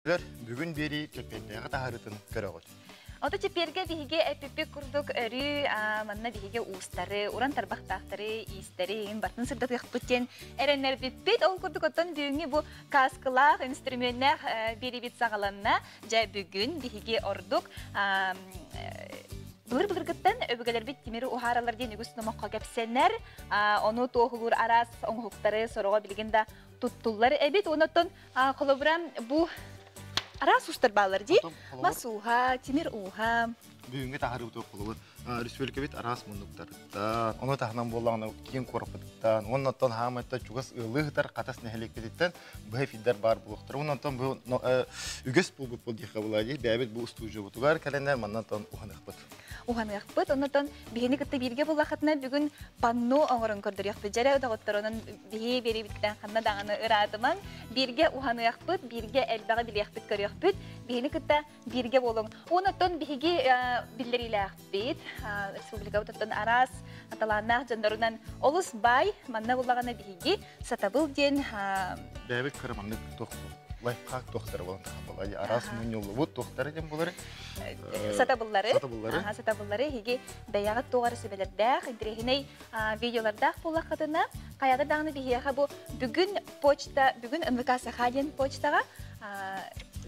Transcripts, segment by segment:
Көрдүктөр бүгүн бери кепендеге тахарытын көрөгөт. Ото чеперге биһиге эпипи курдук өрү манна биһиге устары, уран тарбактактары, истери ин бартын сырдатык бүттен эренер биппит ол курдук оттон бүгүнгү бу каскылах инструменттер бирибит сагаланна жа бүгүн биһиге ордук Былыр-былыргыттан өбөгелер бит тимери ухаралар ден үгіс номаққа кәпсенер, оны тоғылыр арас оңғықтары сорға білгенде тұттылар. Әбет оныттан қолыбырам бұл арас ұстар балар дей. Масуға, тимер уға. Бүгінгі тахары ұтық қолыбыр. Республика бит арас мұндықтар. Оны тахынан болағына кейін қорқыттан. Оннаттан хамайтта чугас ылығытар қатас нәхелек бедеттен бұхай фиддар бар бұлықтыр. Оннаттан бұл үгіс бұл бұл дейқа болады. Бәбет бұл ұстуы бұтығар кәлендер маннаттан ұғанық бұд. Уғанық бұд. Оннаттан бігені күтті бірге болақытына бүгін панну оңырын көрдір яқты. Жәрі өдіғыттар оның бігі бері біттен қанна дағаны ырадыман. Бірге уғанық бұд, бірге әлбәға білі яқпыт көрі яқпыт. Бігені күтті бірге болың. Оннаттан бігі білдерілі яқпыт. Республика ұтыттан арас аталанақ жандарынан олыс бай манна болағана бігі сатабыл ден бәбек қараманны лайфхак тоқтары болан тақабылай арас мұньолы бұд тоқтары ден болары сатабыллары хеге даяғы тоғары сөбелердәқ интерегіней видеолардақ болақытына қаяғы дағыны бігі бұл бүгін почта бүгін МВК Сахалин почтаға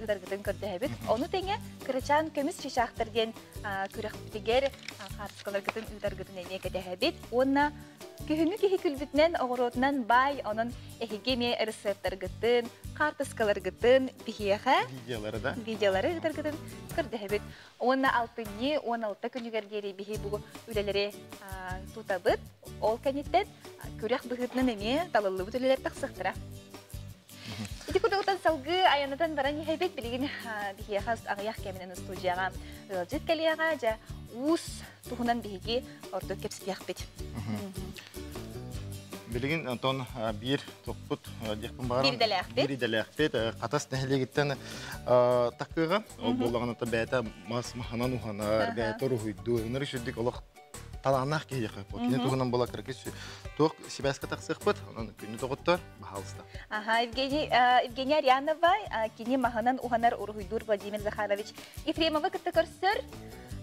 ұдарғытын көрді әбіт. Оны тәңе күрачан көміс шешақтырден күріқтігер қарсықаларғытын ұдарғытын әне кәді әбіт. Онына күйіні күйі күлбітінен оғыротынан бай, оның әхегеме рецепторғытын, қартысқаларғытын бігеға видеолары ұдарғытын көрді әбіт. Онына 6-16 күнігергері бігі бұл үлелері тұтабыт. Ол кәнеттен күрек бұғытының әме талылы бұт үлелер тақсықтыра. Ити кудугутан салгы аянатан баран ехайбет билигин бихияхас ағаяқ кәмінен студияға ылжит кәлияға жа уус тухунан бихиги орду кепсіпияқ бет. Билигин Антон бир тоқпут декпін бағаран бир иделяқ бет қатас нәхелегіттен таққыға ол болағаната бәйті мас маханан уханар бәйті рухуйду ұныр үшірдік олық таланақ кейдеқі бұл. Кені тұғынан бола кіркес тоқ Сибайска тақсық бұд, оның күнні тоғыттар бағалысты. Евгения Арианова, кені маханан уханар урхуйдур Владимир Захарович Ефремова күтті көрсір.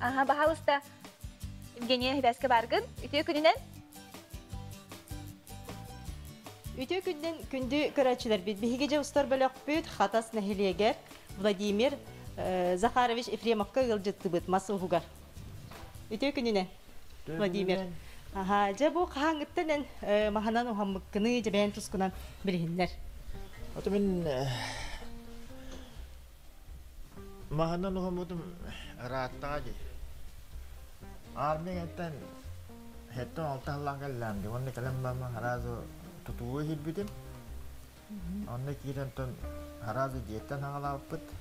Бағалысты Евгения Сибайска барғын. Үтеу күнінен? Үтеу күнінен күнді көрәтшілер бет. Бігеге ұстар бөліқ бүт, қатас нәхелегер Владимир Захарович Ефремовқа ғылжытты бұд, масы ұғығар. Үтеу күнінен? Владимир. Жа бұл қағаңыттан маханан ұғамыққыны жабәйін тұсқынан білігіндер. Аты мен маханан ұғамықдым раттаға жей. Армен әттен әттен алтағылан кәлләмді. Онны кәлембама харазы тұтуы хилбітім. Онны кейден тұн харазы жеттен ағалап бұд.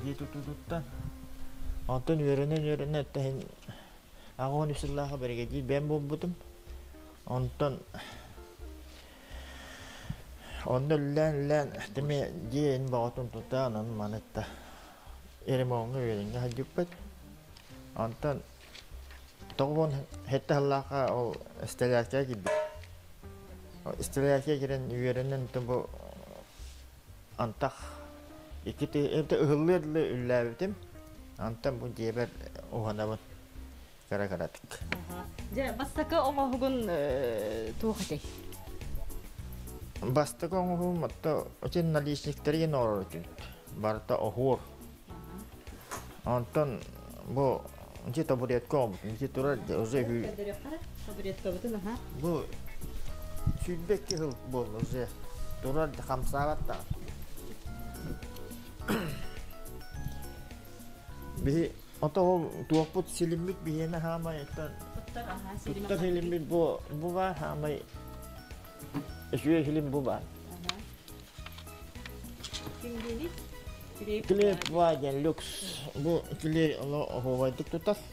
Жет тұтуыттан. Онтын өрінен әттен Ағуын үсіллаға бірге дейін бән болбудым. Онтан онды үллән әқтіме дейін бағытын тұтан оның манетті еремоңы өрінге хаджып бәд. Онтан тоғын хетті аллаға ол істелерке кебі. Істелерке керен үйерінен бұл антақ екеті ұғылырлы үлләбітім. Онтан бұл дебер оғанабын. Кара-каратык. Бастакы оңғығын туғатей? Бастакы оңғығын матта өтен наличниктері орыр өтілді. Барыта оғыр. Антон бұл үнте табуретка оңғын. Үнте тұрар өзе хүй. Табуретка бұтын, аға? Бұл сүйдбекке хыл бол өзе. Тұрар қамсағатта. Бі Ата ол туақпыт селімбет бейені хамай еттен. Тұттар селімбет бұл бар, хамай үшуе селім бұл бар. Клеп бар gen люкс. Бұл клеп оғайдық тұтас.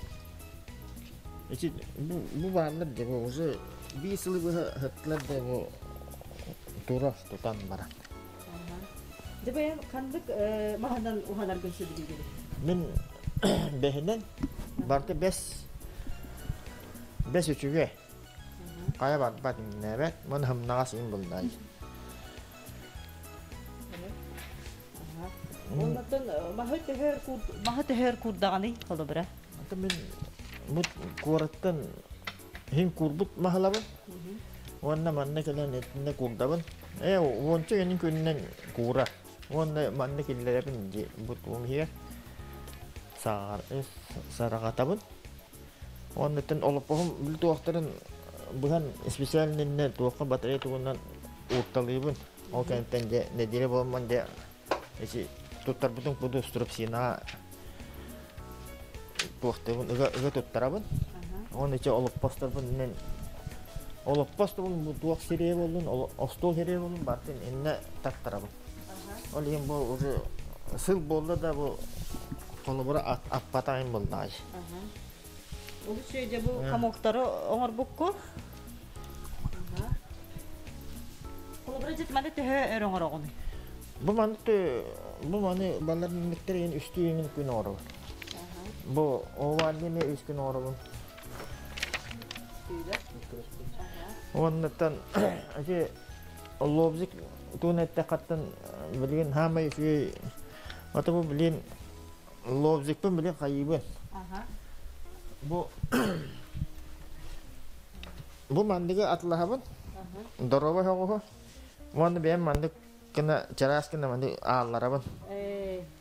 Бұл барлар де бұл ұзы бейсілі бұл ғытлар де бұл тұрас тұтан баран. Дебайын қандық мағандан ұғанар күнсі білгені? Мен Бәһенен барды бәс үчіге қая барды нәбәт, мұны хымнаға сүйін бұлдай. Ondan mahı teher kurdağını kolu bire. Ata men bu kurattan hin kurduk mahalabın. Onna manna kelen etinde kurdabın. Onca yenin künden kura. Onna manna killerin bu tuğum saragatabın. Ondan olup bakım bir tuğakların buhan spesialinde tuğakka batarya tuğundan ortalıyыбын. O kentten de nedire bolman de tuttar bütün kudu usturup sina tuğaktabın ıga tuttarabın. Onun için olup bastarbın olup bastarbın bu tuğak seriye bolun, ostol seriye bolun bartın inne taktarabın. Olayım bu sıl bolda da bu konu bura appatayın boldu ay. Olu şeyce bu kamokları onar bukku. Kolu bire jet mande teher onar onu. Bu manı balların miktarın üstü yemin gün oru. Bu ovalli ne üst gün oru. Ondan acı lobzik tunette kattan bilin hamay şu atı bu bilin lobzik bu bilin kaybı. Bu bu mandığı atlahabın. Daraba hago. Mandı benim mandık kena ceras kena mandık ağlarabın.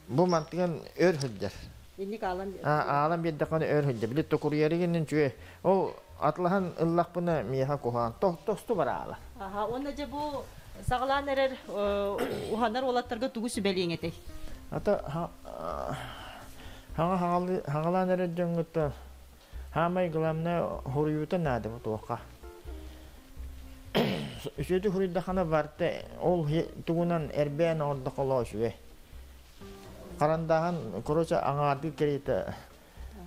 Bu mantığın ör hüdder. İndik alan. Alam bir dakika ör hüdder. Bili tokur yeri ginin çünkü o atlahan ıllak buna miha kohan. Tostu var ağla. Aha, ondaca bu sağlan erer uhanlar olatlarga tugu sübeliyin etek. Ata hangalan erer jangıtta hamay gılamna huruyuta nade bu toqa. Şöyle huruyda kana vardı. Ol tugunan erbeğen orada kala şüve. Karandahan kuruca ağardı kerete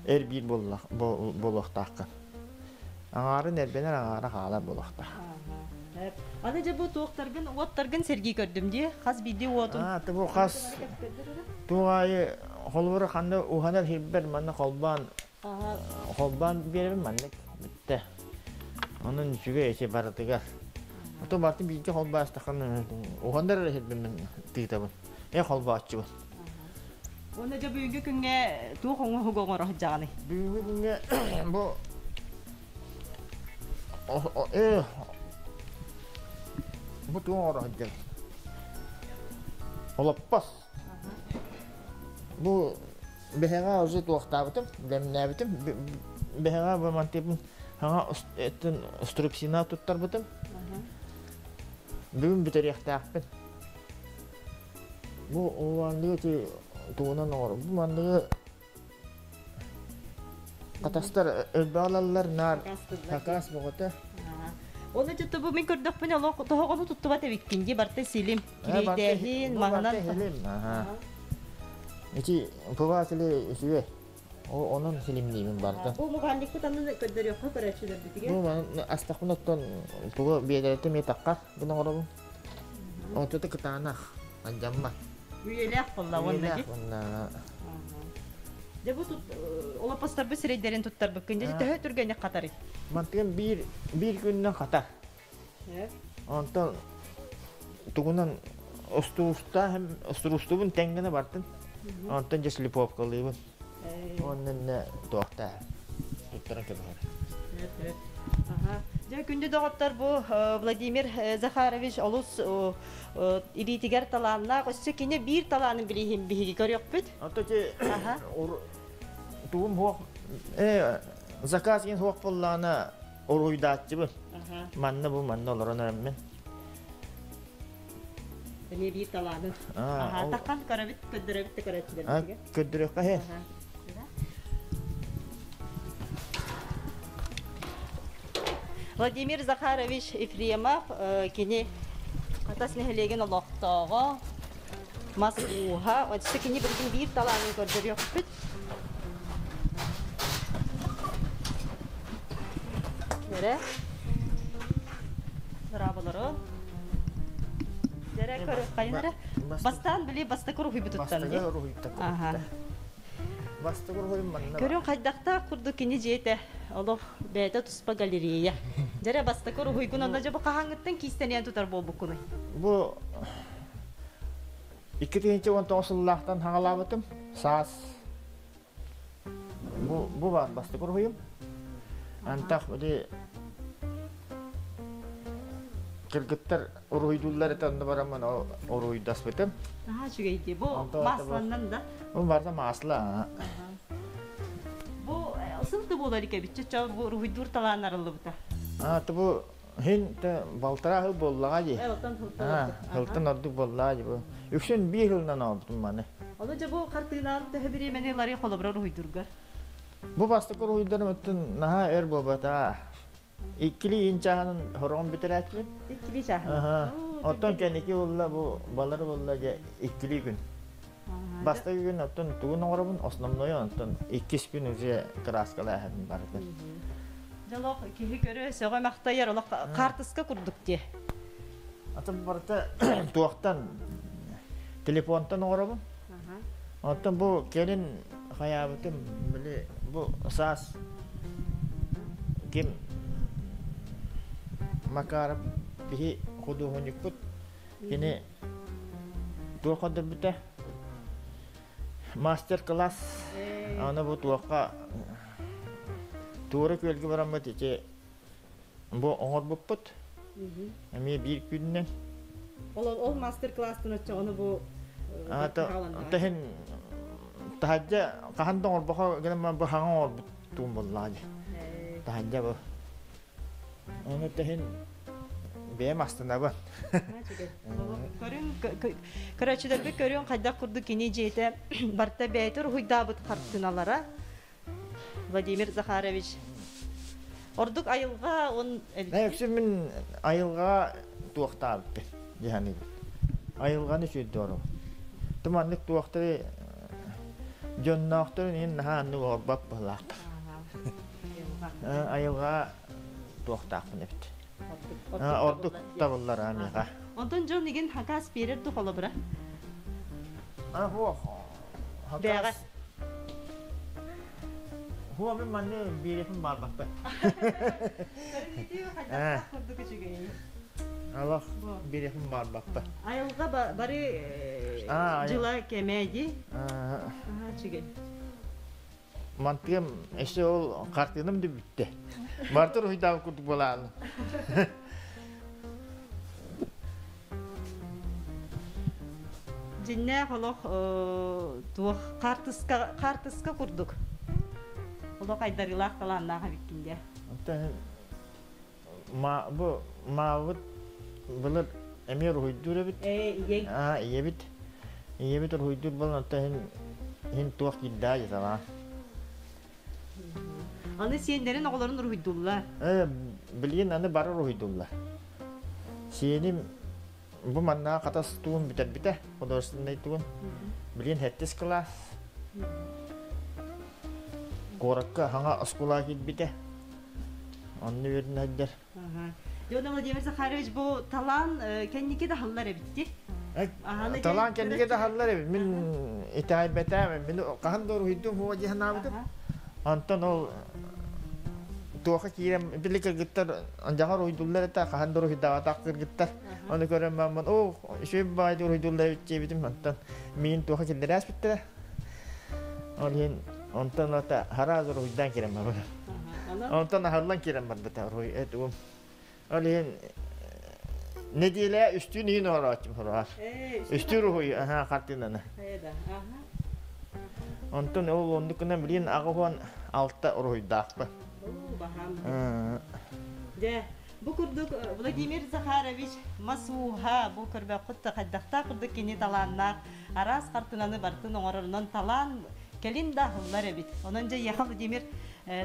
erbir bolak takkan. Ağarın erbeğen ağara hala bolak tak. Anaca bu tuğuktargın, ottargın sergi gördüm diye. Kas bidi otun. Bu kas tuğayı holvuru kanda uhanar hilber manna kolban verir mannek bitti. Onun şüge eşe baratıgar. Oto bartın bilgi kolba astakın uhanar hilber men titabın. Kolba açı bu. Onaca büyüngü künge tuğuk onu hugo rahacağını. Büyüngü künge bu bu tuğun rahacağını. Olappas. Bu behera özü tuğaktabıtım, demnabıtım. Behera bu mantipin hana strupsina tuttarbıtım. Bugün biteriyaktağıpın. Bu oğlanlığı tuğunan oğru. Bu manlığı katastar ölbağalarlar nar takas boğutu. Onaca tabu min kırdak pun Allah tohonu tuttu bate bikkingi barte silim. Kiridehin mahanan. İçi puvasili şüve. Onun silimliğimin vardı. Bu muhallik bu tanrı kadar yok. Kadar açılır bitige. Bu astakınattan puva biyedetim yetakar. Bunu orabun. O tutu ketanak. Anjamma. Üyelek valla ondaca. De bu tut ola pastar bu sireylerin tuttar bakınca de türgene katarı. Mantıken bir günden katar. Ondan tugunan ostuusta hem ostuustubun tengene bartın. Ondan jesli pop kalıyım. Onun ne tuhta. Tuttaran kebar. Evet. Aha. Ja günde doğatlar bu Vladimir Zakharovich olus iritiger talanla koşçekine bir talanın bilihim bihi görüyor bit. Atace tuğum hoq zakaz yen hoq pollana oruydatçı bu. Manna bu manna olurana men. Ne bir talanı. Aha takkan karabit ködürevit karaçılar bitige. Ködürek he. Vladimir Zakharovich Efremov kini atas nehelegen Allah'tağa masuha ve işte kini bir talanı gördürüyor bit. Nere? Bravoları. Nere kayınlara? Bastan bile basta kuru hübü tuttan diye. Basta kuru hübü tuttan. Aha. Basta kuru hübü manna. Görüyorum kaydakta kurdu kini jete. Allah beta tuspa galeriya. Jere basta kuru hübü kunanda acaba kahangıttan kisteniyen tutar bu bukunu. Bu İki tiyince on toğusullahtan hağalabıtım. Saas. Bu var bastı kuruyum. Antak böyle Kırgıtlar uruydullar etandı baraman uruydas bitim. Aha şugaydı. Bu Anta- maslandan da. Bu varsa masla. Bu ısıldı bu olar bitçe çal bu ruhuydur talanlar aldı bu da. Bu hin te baltara hıl bollağa ji. Eltan hıltı. Ha, hıltın addı bollağa ji bu. Yüksün bir hıldan aldım bana. Olunca bu kartıyla da hebiri meneleri kolabra ruhuydurgar. Bu bastı kuruydarım öttün naha er bobata. İkili inçahanın horon bitiratlı. İkili şahı. Aha. Oton kendiki bolla bu baları bolla je ikili gün. Basta gün oton tuğun orabın osnamnoyu oton 2 gün üze kraskala hem bardı. Jalok kihi göre sögö maktayar ola kartıska kurduk diye. Atın barda tuğaktan telefondan orabın. Oton bu gelin hayabıtım böyle bu sas kim makarab bihi kuduhun yukut yine tuğakan bite master class ana bu tuğaka tuğra kölge baramat içe bu oğur buput emi bir günden Ol master class'tan ötçe onu bu tahin tahajja kahan dongor baka gana bu hangor tumbullaji tahajja bu onu tahin benim aslında bu. Көрүн көрөчүлөргө көрүн кайда курду кини жете барта бейтер хуйдабыт картыналара Владимир Захарович ордук айылга он Näyöksün min ayılga tuaqtaabıp yani ayılganı süydürüm. Tumanlık tuaqtı jonnaqtır in nahannu orbap balaq. Ayılga tuaqtaqın evet. Orduk tabullar amiga. Ondan John igen hakas berer du kolabra. Bu. Beğe. Huwa min manne bir yapım var bak. Allah bir yapım var bak. Ayılga bari jıla kemedi. Aha çıgın. Mantıkım işte o kartınım da bitti. Martır huydav kurduk bolan. Jinne холох тух картыска курдук. Оло кайдарылак таланнага биккинде. Bu mavut bular emir huydur bit. Иег. Iya bit. Iya bit huydur bolan hin tuak gidda ya sama. Аны сендерин оголорун руйдулла. Bilin anı barı ruydullar. Senim bu manna katas tuğun biter. Kodorsunda tuğun. Bilin hettis kelas. Korakka hanga askula git bite. Onu verin hajar. Jona Vladimir Zakharovich bu talan kendiki de hallar bitti. Talan kendike de hallar evi. Min itay betem. Min kahan doğru huydum huwa jihanabıdım. Anton ol tuaka kirim bilik gitar anjahar uydullar ta kahan doğru hidawa takdir gitar. Onu görem mamman o şey bay doğru uydullar bitim anton. Min tuaka kinderas bitti. Olhin anton ata hara doğru hiddan kirim mamman. Anton hallan kirim barbata roy etum. Olhin ne dile üstün yine araçım var. Üstü ruhu aha kartınana. Anton o ondukuna bilin ağavan altta ruhudakpa. De bu kurduk Vladimir Zakharovich masuha bu kurba kutta kaddakta kurduk kini talanna aras kartınanı bartın oğrarından talan kelin dahıllar ebit. Onunca yaha Vladimir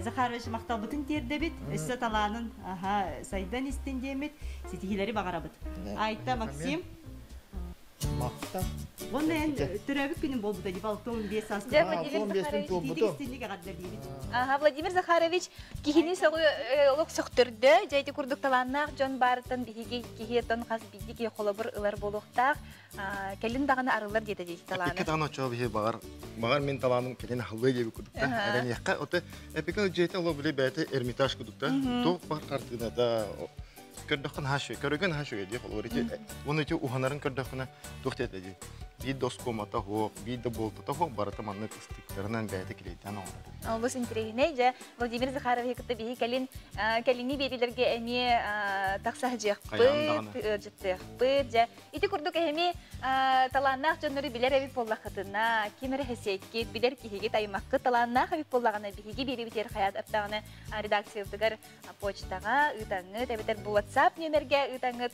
Zakharovich maktabıtın terde bit. Üstü talanın saydan istindiyemit. Sitihileri bağarabıt. Ayta Maksim. Maktab. Onun en türevik günün bol budayı balkon bir sastı. Владимир Захарович кихини согу олок сөктөрдө жайты курдук таланнак жон бартын биһиги кихиетон хас бидики холобур ылар болуктак келин дагана арылар дете дейт таланы. Эпик тагына чоо бихи багар мен таланым келин халлы деп кудукта. Арен якка оте эпика жайты оло биле бәте Эрмитаж кудукта. Ток бар картына да көрдөкөн хашы, көрөгөн хашы деп олор ичи. Уну ичи уханарын көрдөкөнө тохтет эди. bir doskoma tahok, bir de bolta tahok barata manlık ıstıklarından bəyədə kileyten olur. Олус интерегне же Владимир Захаров хекте бихи калини берилерге эми таксахжыхпыт, жыттыхпыт же. Ити курдук эми таланнах жоннору билер эбит боллахытына, кимер хесеккит, билер кихиги таймаккы таланнах эбит боллагана бихиги бери битер хаят аптаганы редакциялдыгар почтага ытаңыт, эбитер бу WhatsApp номерге ытаңыт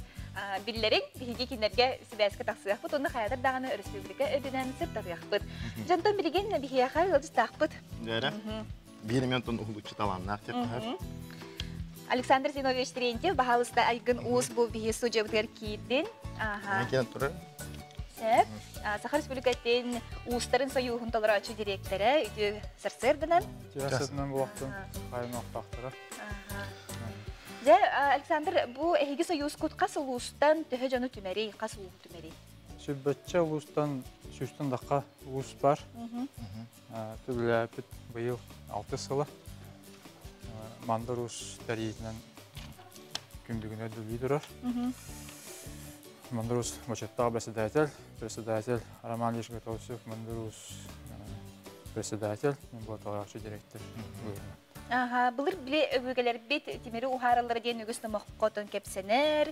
биллерин бихиги кинерге сибәскә таксыхпыт, онны хаятыр даганы республика өдүнән сыртагыхпыт. Жонтон билген бихияха ылдыстахпыт. Bir elementon uhulukçu tavanlar tepkiler. Александр Зиновьевич Терентьев, бахалыста айгын уыз бұл бихи судья бұтыр кейдін. Ne kenen turur? Сәп, Сахар Республикатын уыстарын союғын толыр ачу директоры, үйді сырсырдынан. Тирасетінен бұлақтың қайын оқтақтыры. Жә, Александр, бұл әйгі союз құт қас ұлыстан түхі жоны түмәрей, қас ұлығы түмәрей? Сөббәтче ұлыстан сүстін даққа ұлыс бар. Түбілі әпіт бұйыл 6 сылы. Мандар ұлыс тәрейінен күндігіне дүлі тұрар. Мандар ұлыс мочеттағы председатель Роман Ешгатовсев, Мандар ұлыс председатель, бұл тағырақшы директор. Бұлыр біле өбігелер бет темері ұхаралары ден үгісті мұққотын кепсенер,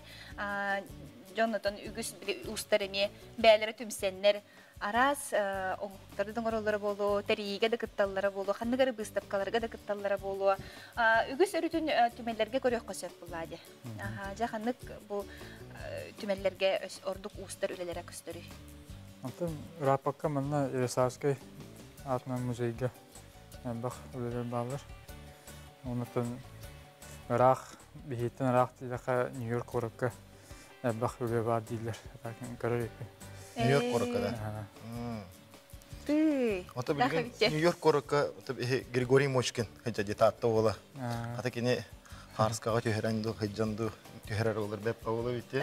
Jonathan ügüs ustarımi bəyələrə tümsənlər aras oğuqları orolları bolu, teriğe de kıttalları bolu, xanıqarı bıstapkalarga da kıttalları bolu. Ügüs örütün tümellerge görüyor qosöp buladı. Ja xanıq bu tümellerge orduk ustar ülelere küstürü. Антон Рапакка манна Ересарский атынан музейге бақ өлелер балыр. Онытын Ирақ, бейттен Ирақ дейдіға Нью-Йорк орыққа бақ өлелер бар дейділер. Көрер екен. Нью-Йорк орыққа да? Ата білген Нью-Йорк орыққа Григорий Мочкин хеджади татты ола. Ата кені Харскаға түйеренді, хеджанды түйерер олар бәп қауылы бетте.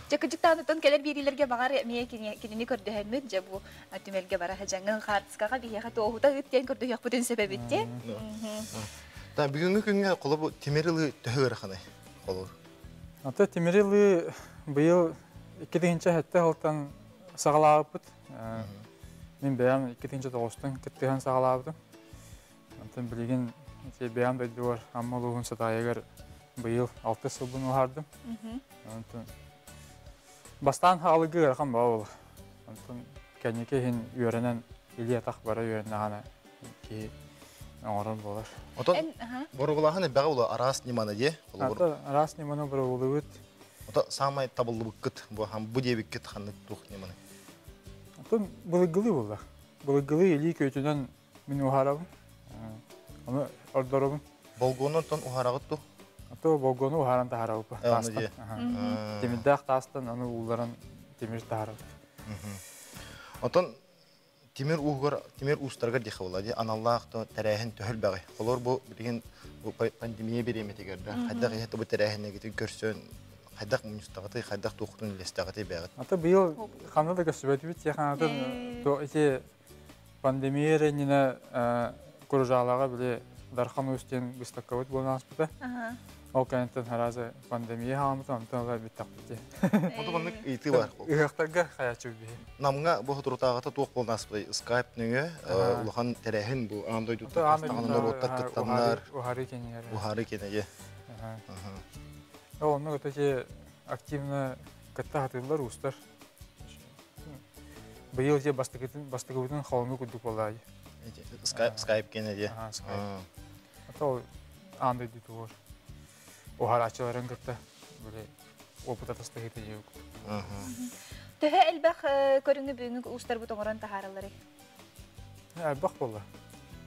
Жакыжықтан ұтын келер берилерге бағар мие кенені көрді әмін, жа бұл түмелге бара хеджаңын Харскаға бейеға тоғыда үттен көрді яқ бүтін себебетте. Бүгінгі күнге қолы бұл темерілі түйер қанай қолы? Ата темерілі бұйыл 2-ші әтті ғылттан сағалағы бұд. Мен бәйім 2-ші тоғыстың күттіған сағалағы бұдым. Антын білеген бәйім дәйді бар, амма луғын сатайығыр бұйыл 6 сыл бұны ұғардым. Бастан ғалығы ғырқан бау ол. Кәнеке хен үйерінен елі атақ бара үйеріне ғана ке оңырын болар. Отын бұрғылағын бәғі олы арас неманы де? Арас неманы бұры олы өт. Отын самай табылы бұққыт, бұ дебі кет қанық тұқ неманы? Отын бұлығылы болды. Бұлығылы елі көйтінен мен ұғарабын. Оны ордорабын. Болгону тон ұғарағыт тұ? Ото болгону ұғаран тағарабы. Темірдәқ тастан оны ұлларын темір тағарабы. Отын темір ұстарға деқі болады. Аналлақты тәрәйін төхіл бәғі. Олар бұл білген пандемия береметегерді. Қайдақ еті бұл тәрәйінне кетіп көрсен, қайдақ мұныстағыты, қайдақ тоқтың лестағыты бәғі. Ото биыл қаны да көсібәді бет, яқанатын пандемия рәніне көржалаға біле дархан өстен бұстаққавыт болған аспыда. Ол кәнеттен харазы пандемия халамыты, онтан олар бет тақпыте. Оты бұнық үйті бар. Үйіқтарға қаячу бейі. Намыңа бұл тұртағыта тоқ болған аспыда. Скайп нүңі, ұлыған тәрәйін бұл аңдай дүтті қастағынан ороттар кіттанлар. Ухары кенегер. Ухары кенеге. Оны өтеке активны кітті қатылар ұстар. Бұйыл же бастығыбытын қалыңы күдік болайы. Скайп кенеге. Ата андай дүті бар. Ухар ачыларын кітті. Опыт атасты кеті жеук. Төһі әлбәқ көріңі бүгінгі ұстар бұт оңыран тахаралары? Әлбәқ болы.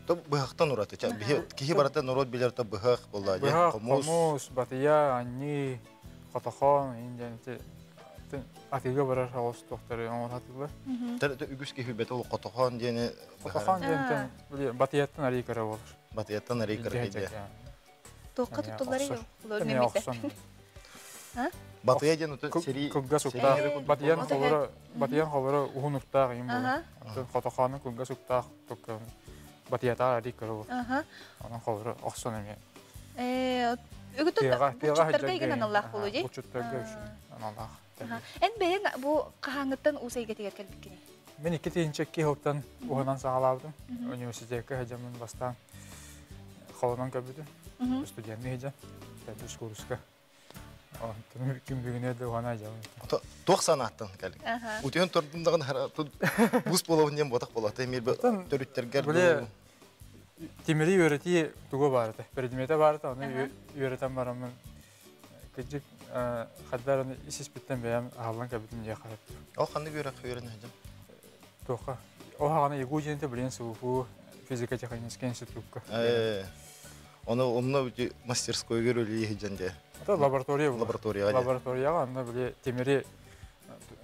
Бұхақтан ұраты. Кехи барата народ билерді бұхақ болды. Бұхақ, қомус, батыя, анни, қатақан, атыға барар ауыз тоқтары оңыр атылы. Тәрі үгіс кехи бәті ол қатақан дені... Қатақан дені батияттан әрі кәрі болыр. Батияттан әрі кәрі кейде. Тоққа тұттылары еу? Батыя ден өті сері... Күлгі сұқтақ. Батиян қолыры ұғын ұқтақ ең болыр. Қатақаны күлгі сұқтақ батиятар әрі кәрі болыр. Оның қолыры оқсын әме. Үгіті бұлчыттарға еген аналлақ болу де? Бұлчыттарға үшін аналлақ. Эн бэйэн бу кахаңыттан усайга тегер келбиккини. Мен 2-нче хылтан уһунан сагалабдым. Университетке хажамын бастан холонан көбүдү. Студентный хажам. Тәбиш курска. Антын ким бүгүнө да уһана жамын. Туох санаттан калик. Утен турдумдагын бус боловунен ботак болот. Эмир төрүттергер. Тимери öğreti туго барды. Предмете барды, аны öğreten барамын. Кыжык хаддараны исиспиттен бәям алган кабитин якарып. О кандай көрөк үйрөнө хажам. Тоха. О хаганы ягуженте билен сууфу физика технический институтка. Оны мастерской көрөлү хажанде. Это лаборатория. Лаборатория. Анда биле темери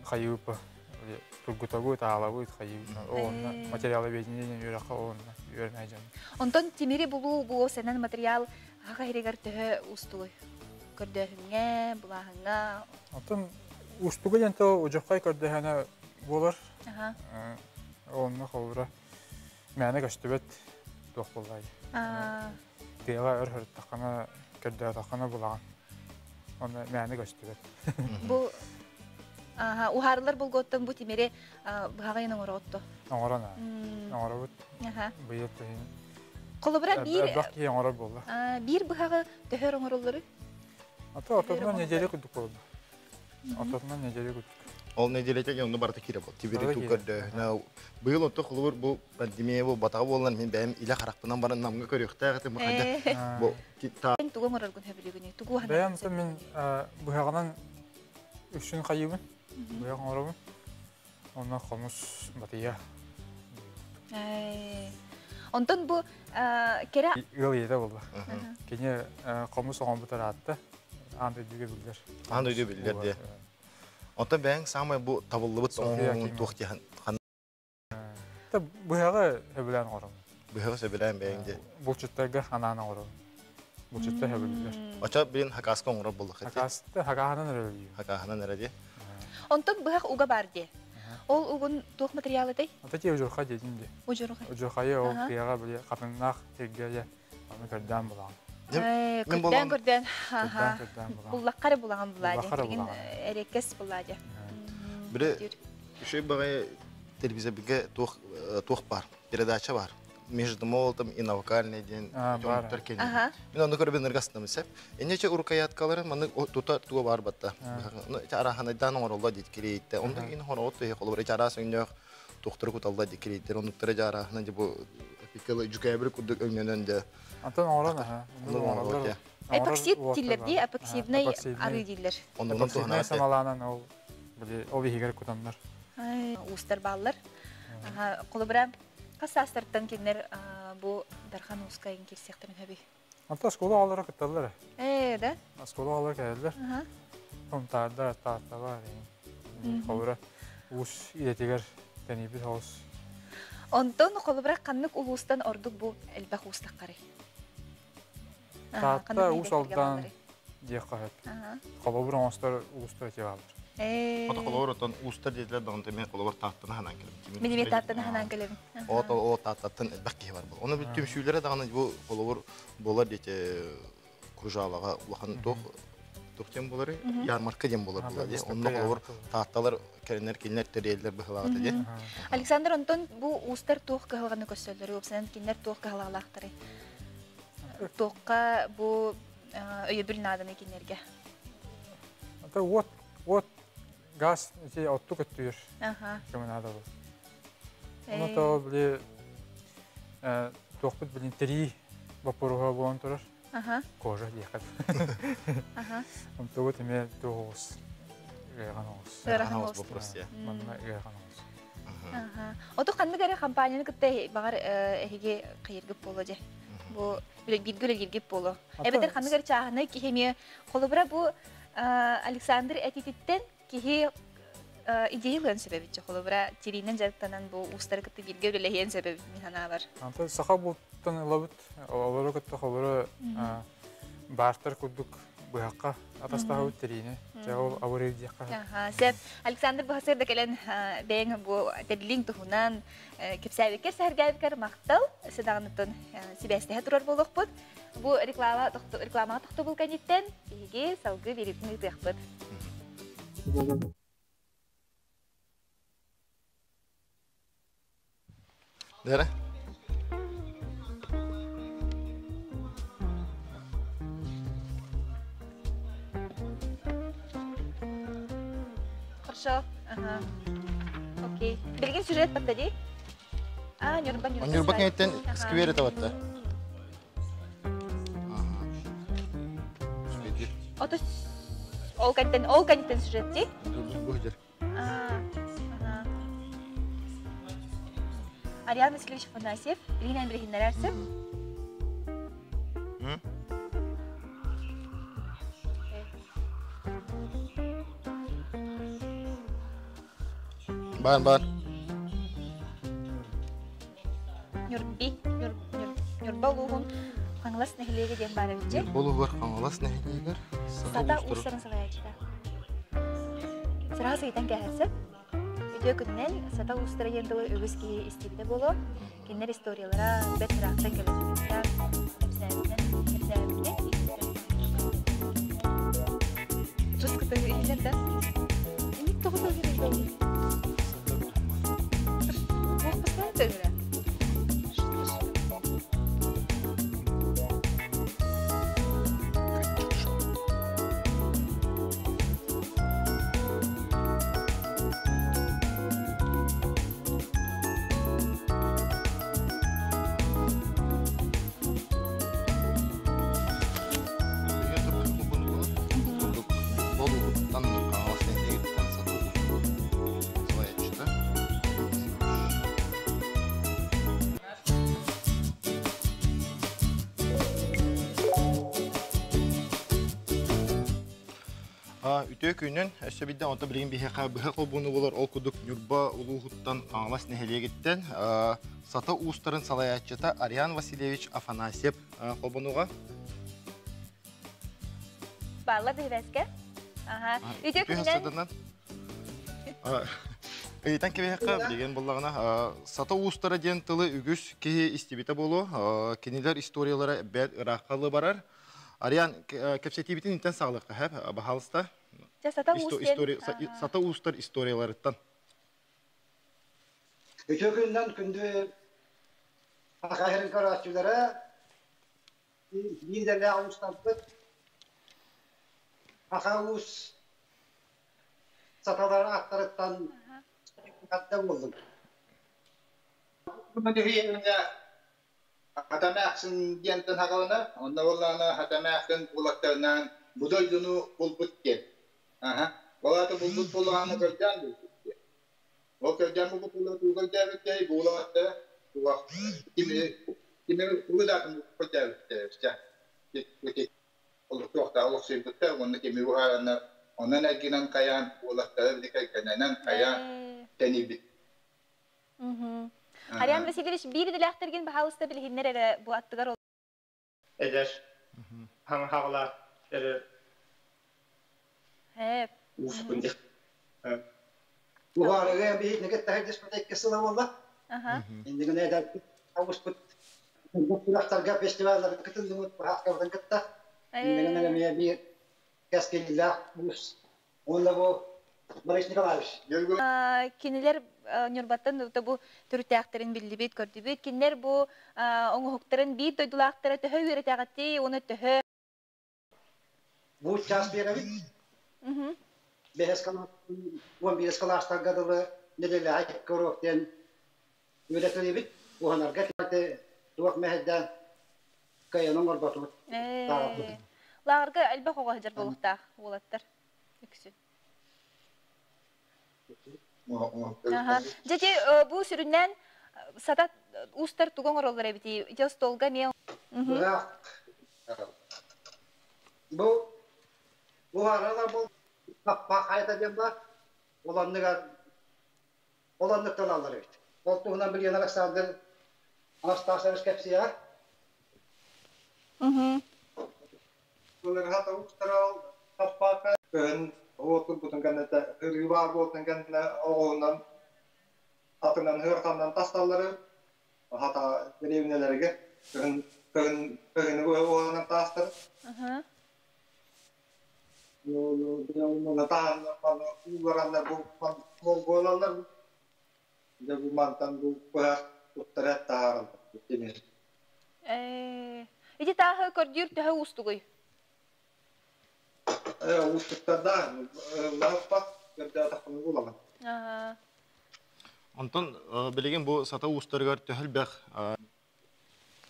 хайып, биле тургутагу таалабы хайып. Оны материалы ведение үйрөкө оны үйрөнөйжам. Онтон тимери бул сенен материал ага херегер төһө устуй. Көрдөһүңө, булаһыңа. Атын устуга янта ожоккай көрдөһөнө болор. Оны ховра. Мәне көчтүбөт тох боллай. Тега өрхөр такана көрдө такана булаган. Оны мәне көчтүбөт. Бу ухарлар болготтон бу тимери багайын оңоротто. Оңорона. Оңоробут. Быйыл тыйын. Колобра бир бакки оңорор болду. Бир багага төһөр оңороллары. Атынан неделе күдүк болду. Атынан неделе күдүк. Ол неделете оны барты кире бол. Тибери тукөрдө. Быйыл отто кулур бу пандемия бу батага болгон мен бәм иле каракпынан барын намга көрөктө гаты мыканда. Бу та Тугу оңоролгун хөбүлүгүнү. Тугу хана. Бәм мен буягынан үчүн кайыбын. Буяг оңоробун. Онна комус батыя. Онтон бу кере Ил еде болду. Кене комус оңон бутаратты. Андай дүгө билдер. Андай дүгө билдер де. Онтон бәң самай бу табыллыбыт оң туктян. Та буяга хөбүлән оңором. Буяга сөбелән бәңде. Булчуттага хананы оңором. Булчутта хөбүлдер. Ача билен хакаска оңороп болду хәтта. Хакаста хакаһанан өрөлү. Хакаһанан эреде. Онтон буяг уга барды. Ол угун тух материалы дей. Ата те ужурха дединде. Ужурхая ол кыяга биле катыннак теггея аны көрдөн булаган. Көрдөн. Буллаккары булаган булады. Деген эрекес булады. Бире шөй багай телевизорге тух бар. Передача бар. Между молотом и на вокальный день. Мен аны көрбен ыргасындамын сеп. Энече уркаяткаларын маны тута туга бар батта. Ну араханайдан оңоролла дейт келейт. Онда кийин хорот тээ колор чарасы өңнөк доктор куталда дейт келейт. Ондуктара жарахана бу пикалы жүкәбир кудук өңнөнөндө. Антон орона. Эпоксид тиллерди, эпоксидный ары диллер. Ондан тухана самаланан ол биле ол бигер кутандар. Устар баллар. Колобра кассастыртан кинер бу дархан ускайын кирсектен хөбү. Антон школа алара кытталар. Да? Школа алар келдер. Онтарда татталар. Колобра ус илетигер тенибит хаус. Онтон колобра каннык улустан ордук бу элбах устаккары. Татта ус алдан дияқат. Колобра онстар улустар тиалар. Ото колоротон устар дейлер дагын темен колор таттына ханан келем. Менеме таттына ханан келем. О таттатын бакки бар бул. Оны бүт түмшүлөрө дагы бу колор болар дете кружалага улахан токтем болары, ярмарка дем болар булады. Онда колор татталар керенер кинер терелер быхлагаты де. Александр Антон бу устар тох кылганы көсөлдөрү, опсен кинер тох кылгалактыры. Тохка бу өйөбүл наданы кинерге. Ата вот газ эти оттук өттүр. Кем надо был. Ну то биле тохпут билин три вапоруга болон турар. Кожа дияқат. Он то вот эме тоғыз. Ганос вопрос я. Манна ганос. Ото канны гары компанияны кытта багар эге кыйыргып боло же. Бу билгүлө киргип боло. Эбетер канны гары чаахны кихеме колобра бу Александр Этититтен кихи идеялын себебичи колобра тиринен жарыктанан бу устары кытты билге үлелеген себеби михана бар. Анта саха булттан лабыт олары кытта колобра бартар кудук буякка атастагы тирине. Жагыл авырып дияққа. Сеп Александр Бахасырда келен бәйін бу тәділін тұхынан кепсәбекер сәргәбекер мақтал сыдағынытын себәстіғе тұрар болуқ бұд. Бу рекламаға тұқты бұл кәнеттен бейге салғы беретін ұйтық бұд. Dere? Хорошо. Ага. Окей. Билген сюжет подтади? Нюрба. Он юрбак неттен сквер таватта. Отос ол контент сюжет ди? Бухдер. Ага. Ариан Васильевич Афанасьев, Ирина Брехинарарсы. Бар. Нюрба улуғын қаңлас нәхілеге ден бары бітте. Болу бар қаңылас нәхилегер. Сата ұлыстарын сағаячыда. Сыраға сағитан кәхәрсі. Үтіе күннен сата ұлыстары енділі өгіз кейі істебіде болу. Кеннер историялара бәт сырақтан кәлесіліктер. Әпсәбінен. Жұрскыты үйлер да. Емек тоғызы керек болу. Оқпыстан төгірі. Үтө күнен әсәбидден онта бірген бихеқа бұхақ олбуны болар ол күдік Нюрба улуғыттан аңлас нәхелегеттен сата уыстарын салаятчыта Ариан Васильевич Афанасьев олбунуға. Барлар бейбәске. Үтө күнен... Ыйтан кебеққа білген болағына сата уыстары ден тылы үгіз кеге истебеті болу, кенелер историялары бәд ұраққалы барар. Ариан кепсетибитин интен сағылыққа әп, бағалыста? Сата уыстар историяларыттан. Үтө күннен күнді ақайырын қаратшылары ендерлі ауыстарды ақа уыз саталары ақтарыттан қатта болдым. Hatamaxsın diyentin haqalına, onda ollana hatamaxsın bulaqlarından budoydunu bulbut gel. Olatı bulbut bulağını kırcan değil. O kırcan bulbut bulağını kırcan değil, bulağını kimi bulağını kırcan değil. Olur çok da olur sevdikler, onu kimi buharına, onun erginen kayan bulaqları bir kayanan kayan tenibit. Ариан Васильевич, бир диләхтерген бахалыста билһиннәр әре бу аттыгар ол. Эдер. Хаң хагла эре. Хәп. Успунди. Bu araya bir ne kadar herkes kısıla valla. Şimdi ne der? Ağustos bu kulaklar festivaller katıldı mı? Hakikaten katta. Şimdi ne bir kaskeliler bu. Onda bu Barış Nikolaevich. Кинелер Нюрбаттан бу түртәхтерин биллибит көрдүбүт. Кинлер бу оңоктарын бир дойдулактары төһө үретәгәти, уны төһө. Bu ças berabit. Behes kalastar gadалы nelerle ayıp korokten üretilibit. Bu hanarga tete duak mehedden kayanın orbatı. Лаарга алба хога хажар болуктаа улаттар. Үксүн. Жеке бу сүрүннән сата устар туган ороллар бити. Жос толга мен. Bu arada bu bak hayata demba olanlık talanları bit. Koltuğundan bir yanarak saldır. Anastasiyas kepsiya. Bunlar hatta ustaral tapaka otur butun kanata rivar butun kanata oğundan atından hırkandan tastalları hatta evnelerge kırın oğundan tastar. Natahan ugaranlar bu golanlar da bu mantan bu utara tahar demir. İti tahı kordur tahı ustuğuy. Ustada lahpa gerda takımı bulamam. Ondan bilegen bu sata ustargar töhül bek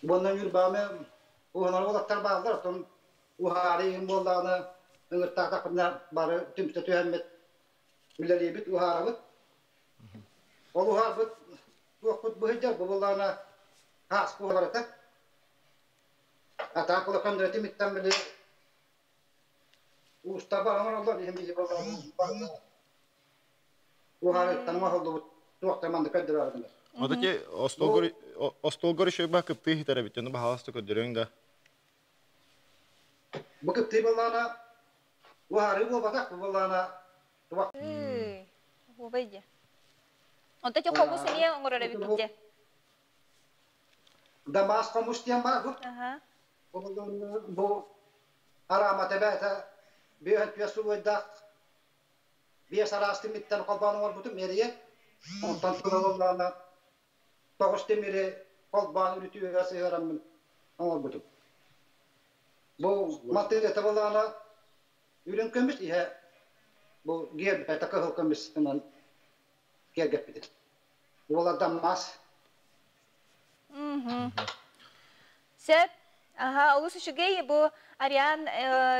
Bundan yürü bağme uhanar olaktar bağlar. Ton uhariyim bollağını ıngırta takımlar barı tümse tühemmet bileli bit uharı bit. O uhar bit bu hıccar bu bollağına has bu uharı tak. Ata kula kandırati mittan bile usta bağlamar Allah hem bizi bollağını uharı tanıma oldu bu tuaktamandı kaddır ardında. Odaki ostolgor şey bakıp tih tarafı canı bahasta ködürün da. Bakıp tibalana uharı bu batak bu bollağına tuak. Bu bayı. Onda çok kovu seniye ngorora bitince. Damas kamustiyan var bu. Bu arama tebata bir piyasu da bir sarasti mitten kalbanı var bu meriye. Ondan sonra toğuştu meri kalbanı ürütüyor ya seyaramın ama bu. Bu madde tabalana ürün kömüş ihe bu giyer takı kömüş hemen giyer gepidi. Bu ola damas. Sep, olus şugey bu Arian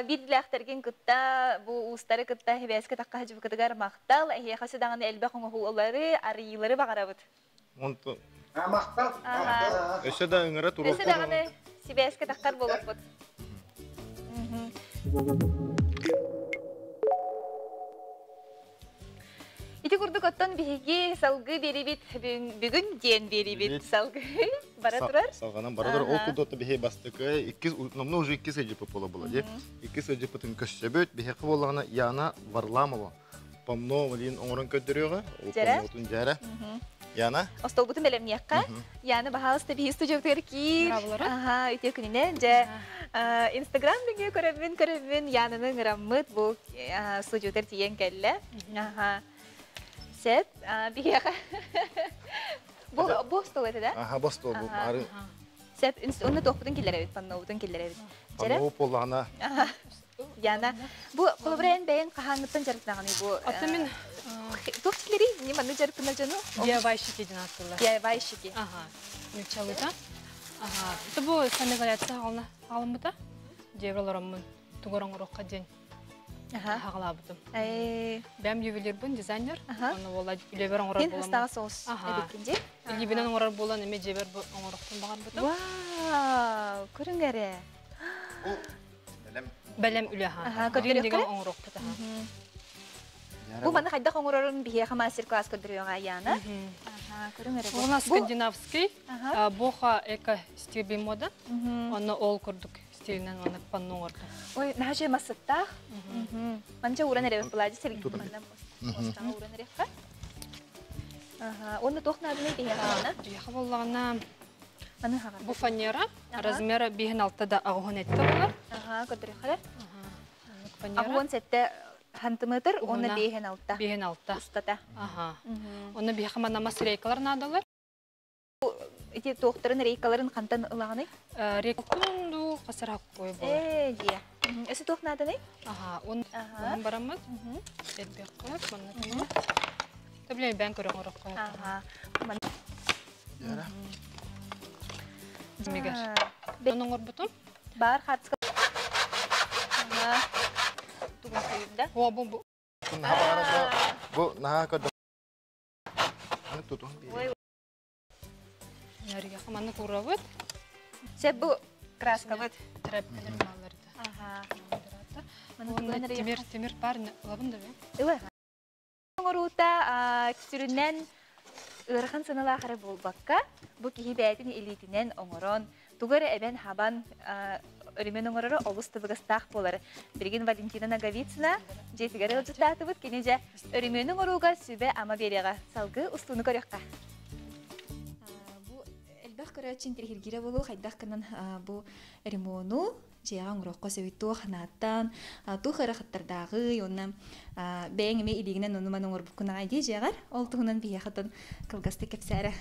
bidlektergen kıtta bu ustarı kıtta hebeske takka hacı kıtgar maqtal ehe xasadan elbe xonguları ariyları bagarabıt. Ondan Maqtal. öse de ıngara turu. Öse dağını sibeske takkar boluput. İti kurduk ottan bihigi salgı beribit bugün diyen beribit salgı bara turar. Salganan baradır o kudotta bihe bastık. Namna уже 2 сәҗи пола була, ди. 2 сәҗи потын көчсәбөт биhe кыбылгана яна Варламова. Помно валин оңран көдөрөгө, о помнотун жара. Яна. Остол бутун белем якка. Яны бахалыста бихи студиоктер ки. Аха, ите күнүнө же Instagram биге көрөбүн янынын раммыт бу студиотер тиен келле. Аха. Сет, биһиэхэ. Бостол эте да? Аха, бостол бу. Ары. Сет, уну тохпутун киллеребит, панноутун киллеребит. Жара? Панноу поллана. Яна. Бу колобрен бейин кахаңыттан жарыктаганы бу. Атамин Тохтилери, неманы жарыктана жану? DIY-щики ден аттылар. DIY-щики. Ага. Мülçalıda. Ага. Это бу самоизоляция алынбыта. Жебраларымын тугорон урокка ден. Хагалабытым. Бәм ювелирбин, дизайнер. Оны ола үлебер оңорор болам. Тен хастага соус эбеккенде. Илибинен оңорор болан эме жебер оңороктун баган бытым. Вау, көрүңөрө. Бәлем үлеха. Көрүн деген оңорок быта. Бу мана хайда оңорорун бихе мастер-класс көрдүрөгө аяна. Көрүңөрө. У нас скандинавский, боха эко стиль мода. Оны ол көрдүк. Стилинен оны панну орду. Ой, наже масыттах. Манча уран эребет булади серик. Остага уран эрекка. Оны тохнадыны бихе Бихе боллагана аны хага. Бу фанера размеры 5-6 агын этте булар. Көрдүрөгө. Агын сетте хантыметр, оны 5-6. 5-6. Устата. Оны бихе манамас рейкалар надалар. Ити тоқтырын рейкаларын қантан ылаганы? Рейкалунду қасырақ қой бұл. Дия. Өсі тоқнадыны? Он барамыз. Әдбек қылып, мұнны тұмы. Таблей бән көрің ұрық қой. Яра. Демегер. Оның ұрбытым? Бар қатысқа. Туғын қойымда? Бұл. Бұл наға көді. Аны тұтуын бейді. Ярыга хаманы курабыт. Сеп бу краска бит. Траппелер малларды. Темир бар лабында бе? Ылы. Оңорута сүрүнен ырхан санала хары болбакка, бу кихибетин элитинен оңорон, тугары эбен хабан Örümen oңорору олус тыбыгастах болар. Бирген Валентина Наговицина жетигер ылжыттатыбыт кенеже өрүмен оңоруга сүбе ама берега салгы устуну көрөкка. Бу элбах көрөчүн тирхилгире болу хайдах кынан бу ремону жега оңрокко сөйттү ханаттан ту харахаттардағы онна бәң эме илигинен ону ман оңор букуна айди жегар ол тугунан бияхатын кылгасты кепсәре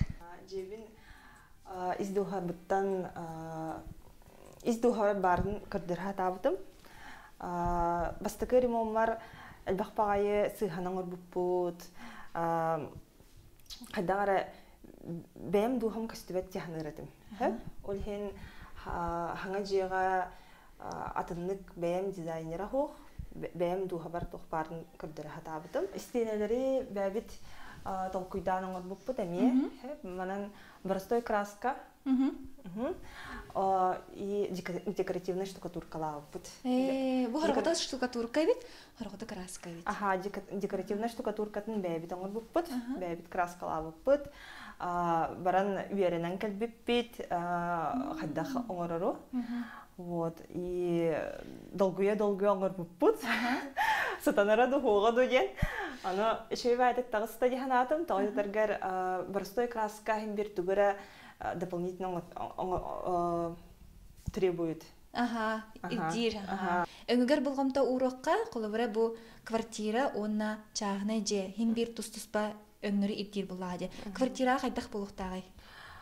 жебин издухарбыттан издухар барын кырдырха табытым бастыкы ремонмар элбахпагайы сыйханан орбуппут кайдагара бэм духам кастыбет тяхныратым ол хен хаңа жега атыннык бэм дизайнера хух бэм духа бар тохпарын кырдырха табытым стенелери бэбит толкуйдан орбуппут эми манан простой краска и декоративная штукатурка лавпут. Бу харагата штукатурка бит, харагата краска бит. Ага, декоративная штукатурка тен бэбит оңор буппут, бэбит краска лавпут. Баран уверенен келбиппит, хаддах оңорору. Вот, и долгуя оңор буппут. Сатанара духога дуген. Аны шөй вайдык тагыста диханатым, тагыдыргар простой краска химбир тугара дополнительно требует. Ага, идир. Өңгөр болгомто урокка колобура бу квартира онна чагына же химбир тустуспа өңнөрү идир булады. Квартира кайдак болуктагы?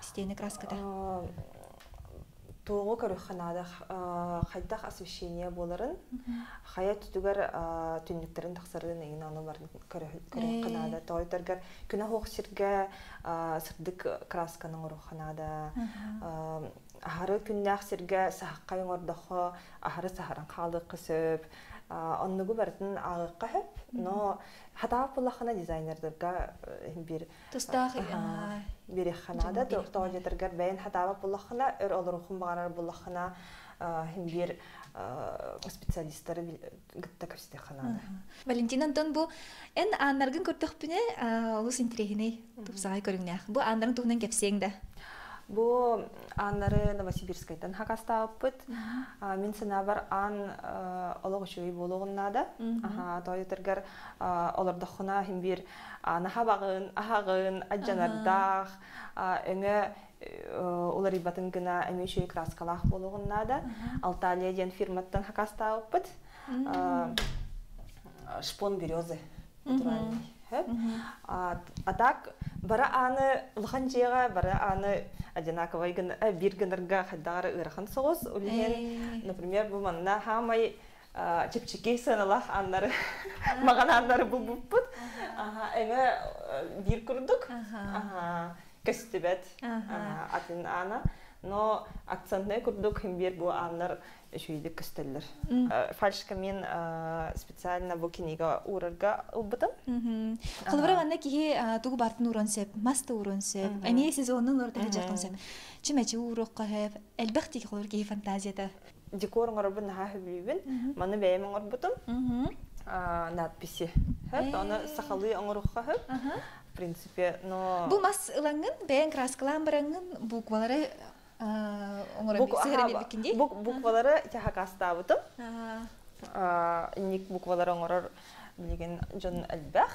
Стены краскада. Тоғы көріқханада қайдақ освещение боларын, қая түтігер түніктерін тақсырдың еңін аны барын көріқханада. Тоғытарғар күні хоқсырға сырдық красканың ұрықханада. Ахары күнді ақсырға саққайын ордақы, ахары сахаран қалды қысып. Оннугу бартын ағыққа хөп, но хатаап болақына дизайнердерға бір берекханада, тоғы жетіргер бәйін хатаап болақына, өр олар ұқым бағарар болақына бір специалисттары гітті көпсті қанады. Валентин Антон, бұл ән анарғын көрдіқ бүне олыс интригіне тұпсағай көріңнәқ. Бұл анарын тұғынан кепсеңді? Бұл аннары Новосибирскайдан хақастауыппыт. Мен сына бар ан олығы шөй болуғыннада. Тойытыргар олардақына бір анаға бағын, ағағын, аджанардақ, өңі олар ибатын гына әме шөй краскалақ болуғынада. Алталия ден фирматтан хақастауыппыт. Шпон березы. А так, бара аны лыхан жеға, бара аны одинаковый бір гынырға қайдағары ұрақын соғыз. Олеген, например, бұл манна хамай чепчеке сынылақ аннары, маған аннары бұл бұппыт. Әңі бір күрдік, көстібет атын ана. Но акцентный күрдік химбер бұл аннар шүйдік көстелер. Фальшка мен специально бұл кенеге ұрырға ұлбытым. Қолыбыра ғанна кейі тұғы бартын ұрын сөп, масты ұрын сөп, әне сезонның ұрдығы жақтың сөп. Чымәчі ұрыққа хөп, әлбәқтегі қолыр кейі фантазията. Декорың ұрыбын наға хөбейбін, маны бәйімің ұрбытым. Надписи. Оны сақалы ұрыққа хөп. В принципе, но... Бұл мас ұлаңын, бәйін краскалан бараңын буквалары буквалары тяхакастабытым. Ник буквалары оңырыр білген жон әлбәқ.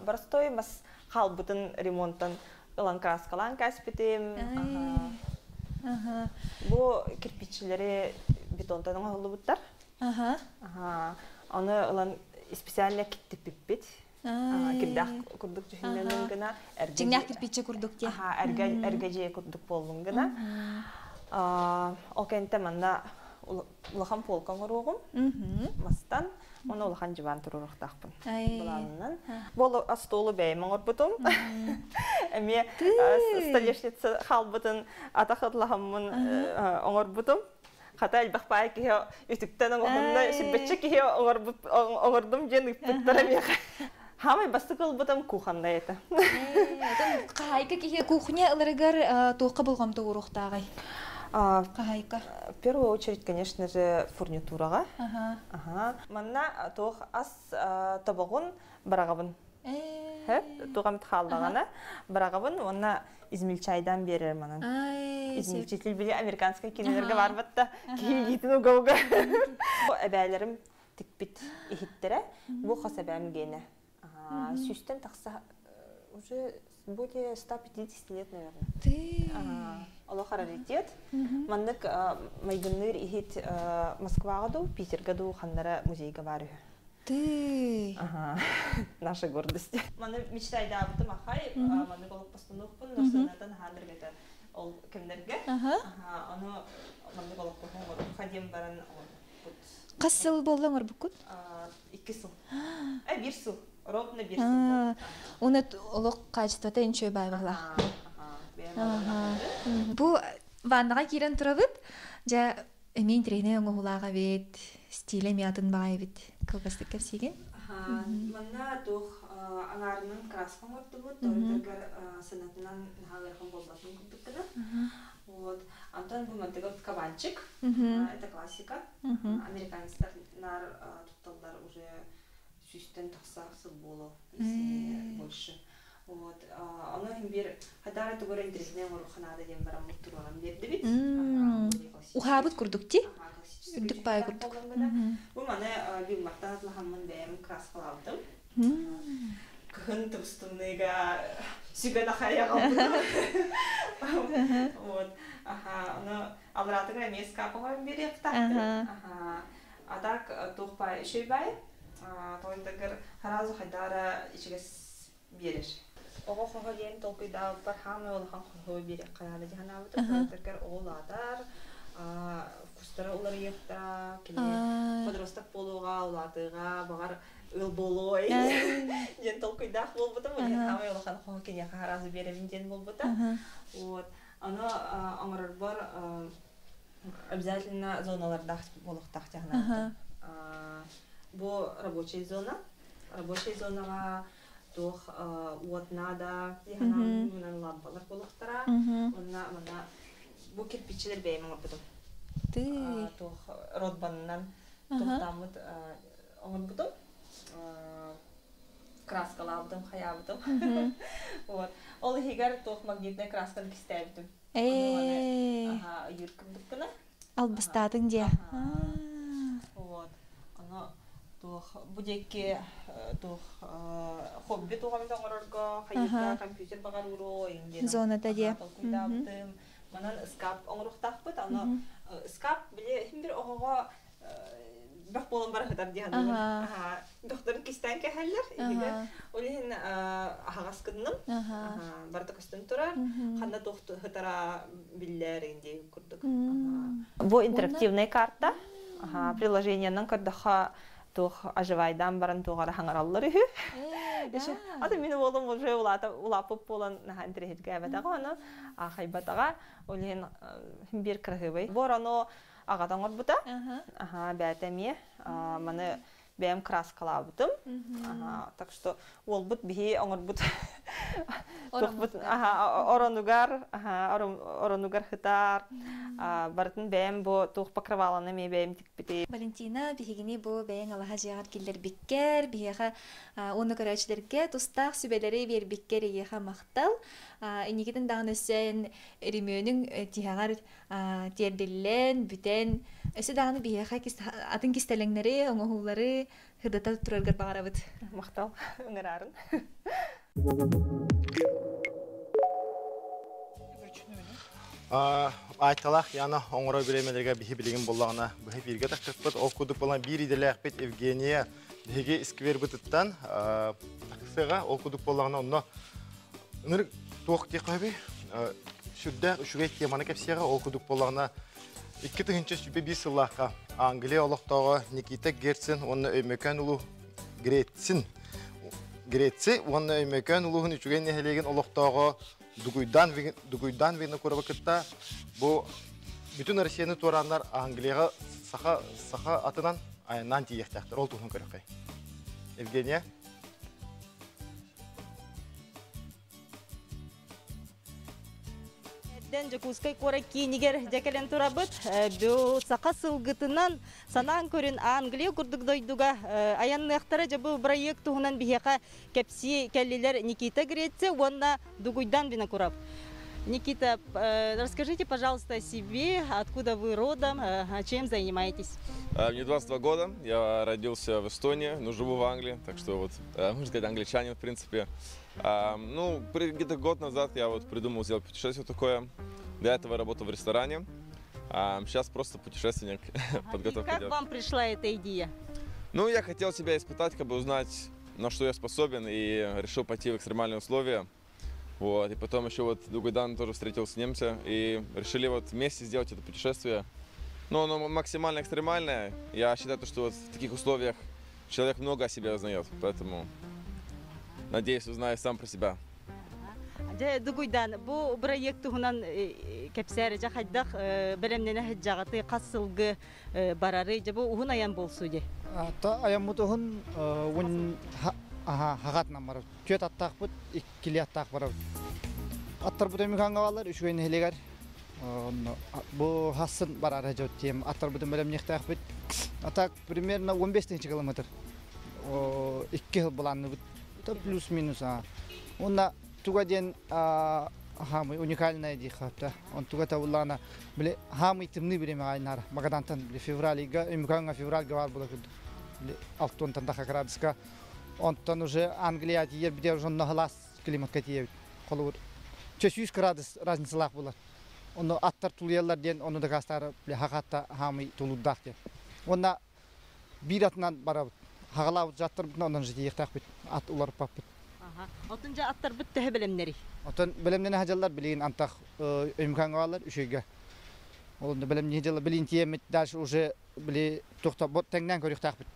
Барстой мас қалбытын ремонттан ылан краскалан кәспетем. Бұл кирпичілері бетонтан оңылы бұттар. Оны ылан специально киттіп біппет. Кирдах курдук жүхіннен гына. Жыңнақ кирпиче курдук де. Әргәже курдук болдың гына. Ол кәнті манна улахан полкан ұруғым. Мастан, оны улахан жыван тұрырықтақпын. Бұланынан. Бұл астолы бәймін ұрбытым. Әме столешница қалбытын атақытлағымын оңырбытым. Қата әлбәқпай кеге үтіктен оңырында шірбетші кеге оңырдым жен үппіттір әмеға. Хамай басты кылбытым куханда ета. Қайка кеге кухня ыларыгар тоққа болғамды ұрықтағай? Қайка? В первую очередь, конечно же, фурнитураға. Манна тоқ ас табағын барағабын. Туғамет қалдағана барағабын, онна измельчайдан берер манан. Измельчитель біле американскай кинелерге бар бітті. Кейгейтін ұға-ұға. Әбәлерім тікпет ехеттері, бұл қас әбәм гені. Сүйстен тақса уже более 150 лет, наверное. олох раритет. Маннык майгынныр ихит Москвага ду, Питерга ду ханнара музейга бары. Ты. Ага, наша гордость. Маны мечтайда бутым ахай, маны голуб постанухпын, но сынатан хандыргата ол кемдерге. Ага, аны маны голуб постанухпын, хадим баран Қасыл болдың ұрбыққыт? 2 сыл. 1 сыл. Ровно 1 сыл. Оны олық қачыстыда еншөй бай бағла. Бұл ваннаға керен тұрабыд, жа әмен трейне оңы ғулаға бет, стиле мятын бағай бет. Кылғыстық кәпсеген? Манна тух аңарының краскан орты бұд, орытығар сынатынан нағырқын болбатын күттіккіні. Вот. Антон Бумантыгов кабанчик, это классика. Американецтер тутталдар уже сүйстен тақсақ сыл болу, если больше. Вот. Оно бир хадара тугора интереснее моруханада дем барам муттуралам берди бит. Ухабыт курдукти? Үрдік бай курдук. Бу мане бил мақтан атлахамын бәйім краскалаудым. Кын тұстымныға сүгін ақая қалдым. Вот. Аны алратыға емес капыға бере қтақтым. А так тоқпай шөйбай, тоғындығыр харазу хайдара ішігіс береш. Оғы қоға дейін толқыйда бар хамы олған қоғы бере қаяды деген абыды. Тоғындығыр оғыладар, кустары олар ектіра, подростық болуға, олатыға, бағар ыл болуай. Ден толқыйдақ бол бұтым, олен хамы олған қоғы кене харазу беремін ден бол бұтым. Аны аңырыр бар обязательно зоналарда болуқтақ жағына. Бұл рабочая зона. Рабочая зонаға тоқ уатнада дегеннен лампалар болуқтара. Бұл кирпичелер бәймін бұдым. Тоқ родбанынан тоқтамыд оңыр бұдым. Краскалабдым, хаябдым. Ол хигар тоқ магнитный красканы кистәбдім. Юркымдықкына. Албыстадың де. Будеке хобби туғамын оңырырға, хайырға компьютер бағар ұру. Зонада де. Манан скап оңырықтақ бұд. Скап біле бір оғыға бақ болын бары қыдар дейін. Доқтарын кестен кәхәлілер. Олеген ағағас күдінің. Барды көстін тұрар. Қанда тоқты қытара білілер еңде күрдік. Бұл интерактивный карта. Приложениянын күрдіға тоқ ажывайдан барын тоғары хаңаралылар үйі. Аты мені олым уже улапып болын интернетке әбәтаға оны қайбатаға. Олеген бір кірғыбай. Бор оны ағадан орбыта, бәтәме, маны бәйім краскалабытым. Так что ол бұт бейі оңыр бұт. Оранугар хытар. Бартын бәйім бұл туқ покрываланы ме бәйім тік біте. Валентина бейгіне бұл бәйін алаға жағар келдер беккер, бейіға оны көрәчілерге тұстақ сүбелері бер беккер егеға мақтал. Инегетін дағын өсен ремөнің тияғар терділен, бүтен. Өсі дағыны бейіға атын кестеліңлері, оңығулары хырдата тұрарғар бағара бұд. Мақтал, өңірарын. Айталақ, яна оңырау біремелерге бігі білеген болағына бұғы бірге таққып бұд. Ол күдік болған бір иделі әқпет Евгения бігі ісквер бұдыттан таққысыға ол күдік болағына онына ұныр тоқ де қойбей сүрді үшіге теманы кәпсияға ол күдік болағына 2-5 сыллаққа Англия олықтауға Никита Герцен, оны өймекән ұлы Грецы, оны өймекән ұлығын үшіген нәхелеген олықтауға Дугуйдан вені көрі вақытта бұл бүтін Россияны турандар Англияға сақа атынан айынан тиектәқтір. Ол тұғын көрі қай. Евгения? Ден жокускай кора кинигер жекелен турабыт. Бу сақа сылгытынан санаан көрін Англия күрдік дойдуга аяннықтары жабы проект туғынан бихеқа кепси келлилер Никита Греция, онна Дугуйдан бина кураб. Никита, расскажите, пожалуйста, о себе, откуда вы родом, чем занимаетесь? Мне 22 года, я родился в Эстонии, но живу в Англии, так что вот, можно сказать, англичанин, в принципе. Ну, где-то год назад я вот придумал сделать путешествие такое. До этого работал в ресторане. А сейчас просто путешественник, подготовка Как идет. вам пришла эта идея? Ну, я хотел себя испытать, как бы узнать, на что я способен, и решил пойти в экстремальные условия. Вот. И потом еще вот Дугайдан тоже встретился немцы, и решили вот вместе сделать это путешествие. Но оно максимально экстремальное. Я считаю, что вот в таких условиях человек много о себе узнает, поэтому надеюсь, узнаю сам про себя. Дугуйдан, бу проект тугунан кепсәре жахайдах белемнене хаҗагаты касылгы барары жабу ухун аян болсу же. Та аямутугун вон хагат намар. Көт аттак бут, иккили аттак бар. Аттар бу демиган алар, үч гөн хелегер. Бу хасын барары жот тем. Аттар бу белемне хтак бит. Атак примерно 15 километр. 2 жыл буланны бит. Плюс-минус. Онда тугаден хамы уникальная дихата. Он тугата улана бле хамы темны время айнар. Магадантан бле февралига, имканга февраль гавар була бле алтон танда градуска. Он тан уже Англия тиер биде уже нахлас климат катиев. Колур 300 градус разницалак була. Оны аттар тулыялар ден, оны да гастар бле хакатта хамы тулудак де. Онда биратнан барабыт. Хагалап жаттыр бит, ондан жити яктак бит. Ат улар папыт. Отунca attar bitti bilimleri. Otan bilimleri hacalar bilin antak imkan ağlar üşüge. Onda bilimleri hacalar bilin tiyemet daş uje bili tukta bot tengden körük takbit.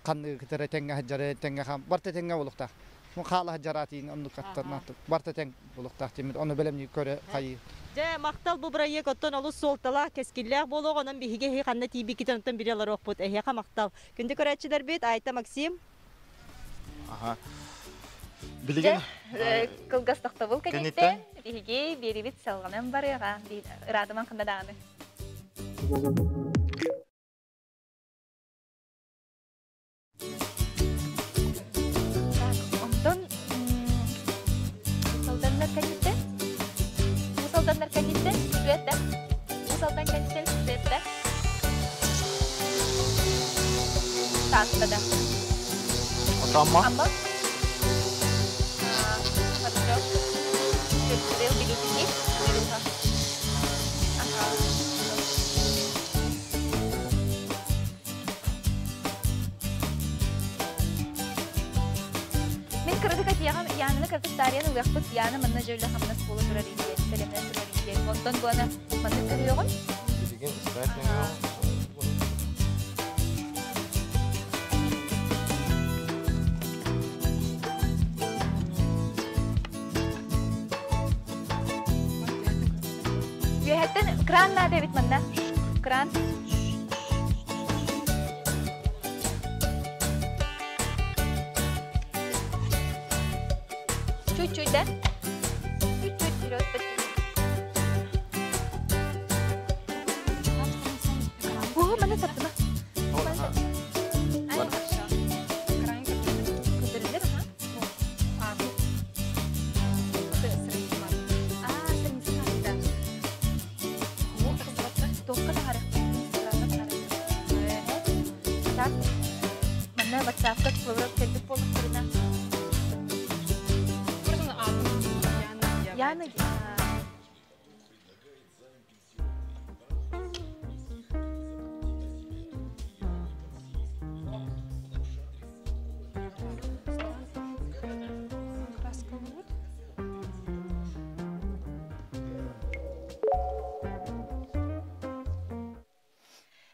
Kanlı kitere tenge hacare tenge ham barta tenge olukta. Mu khala hacaratin onu kattarna barta teng olukta tiyemet onu bilimleri köre kayı. Je maktal bu proyekt otton olu soltala keskiller boluq onun bihige hi kanna tibi kitantan biriler okput ehya maktal. Күнде көрәчиләр бит Айта Максим. Aha. Билеген кылгастыкта бул кенеттен биге берибит салганан барыга радыман кандаданы. Онтон солдандар кенеттен сүрәттә. Солдан кенеттен сүрәттә. Тастада. Отамма. Мен кырдык атыяган янына кырдык тарияны уяқпыт яны манна жөйлө хамнас болу турар иде. Телемне турар иде. Онтон буана манна көрөгөн. Билеген срайтнего. Кран надо ведь манна. Кран. Чуть-чуть, да? Чуть-чуть вперед подтяни. О, манна саптыма. WhatsApp как выбрал телефон на Яна.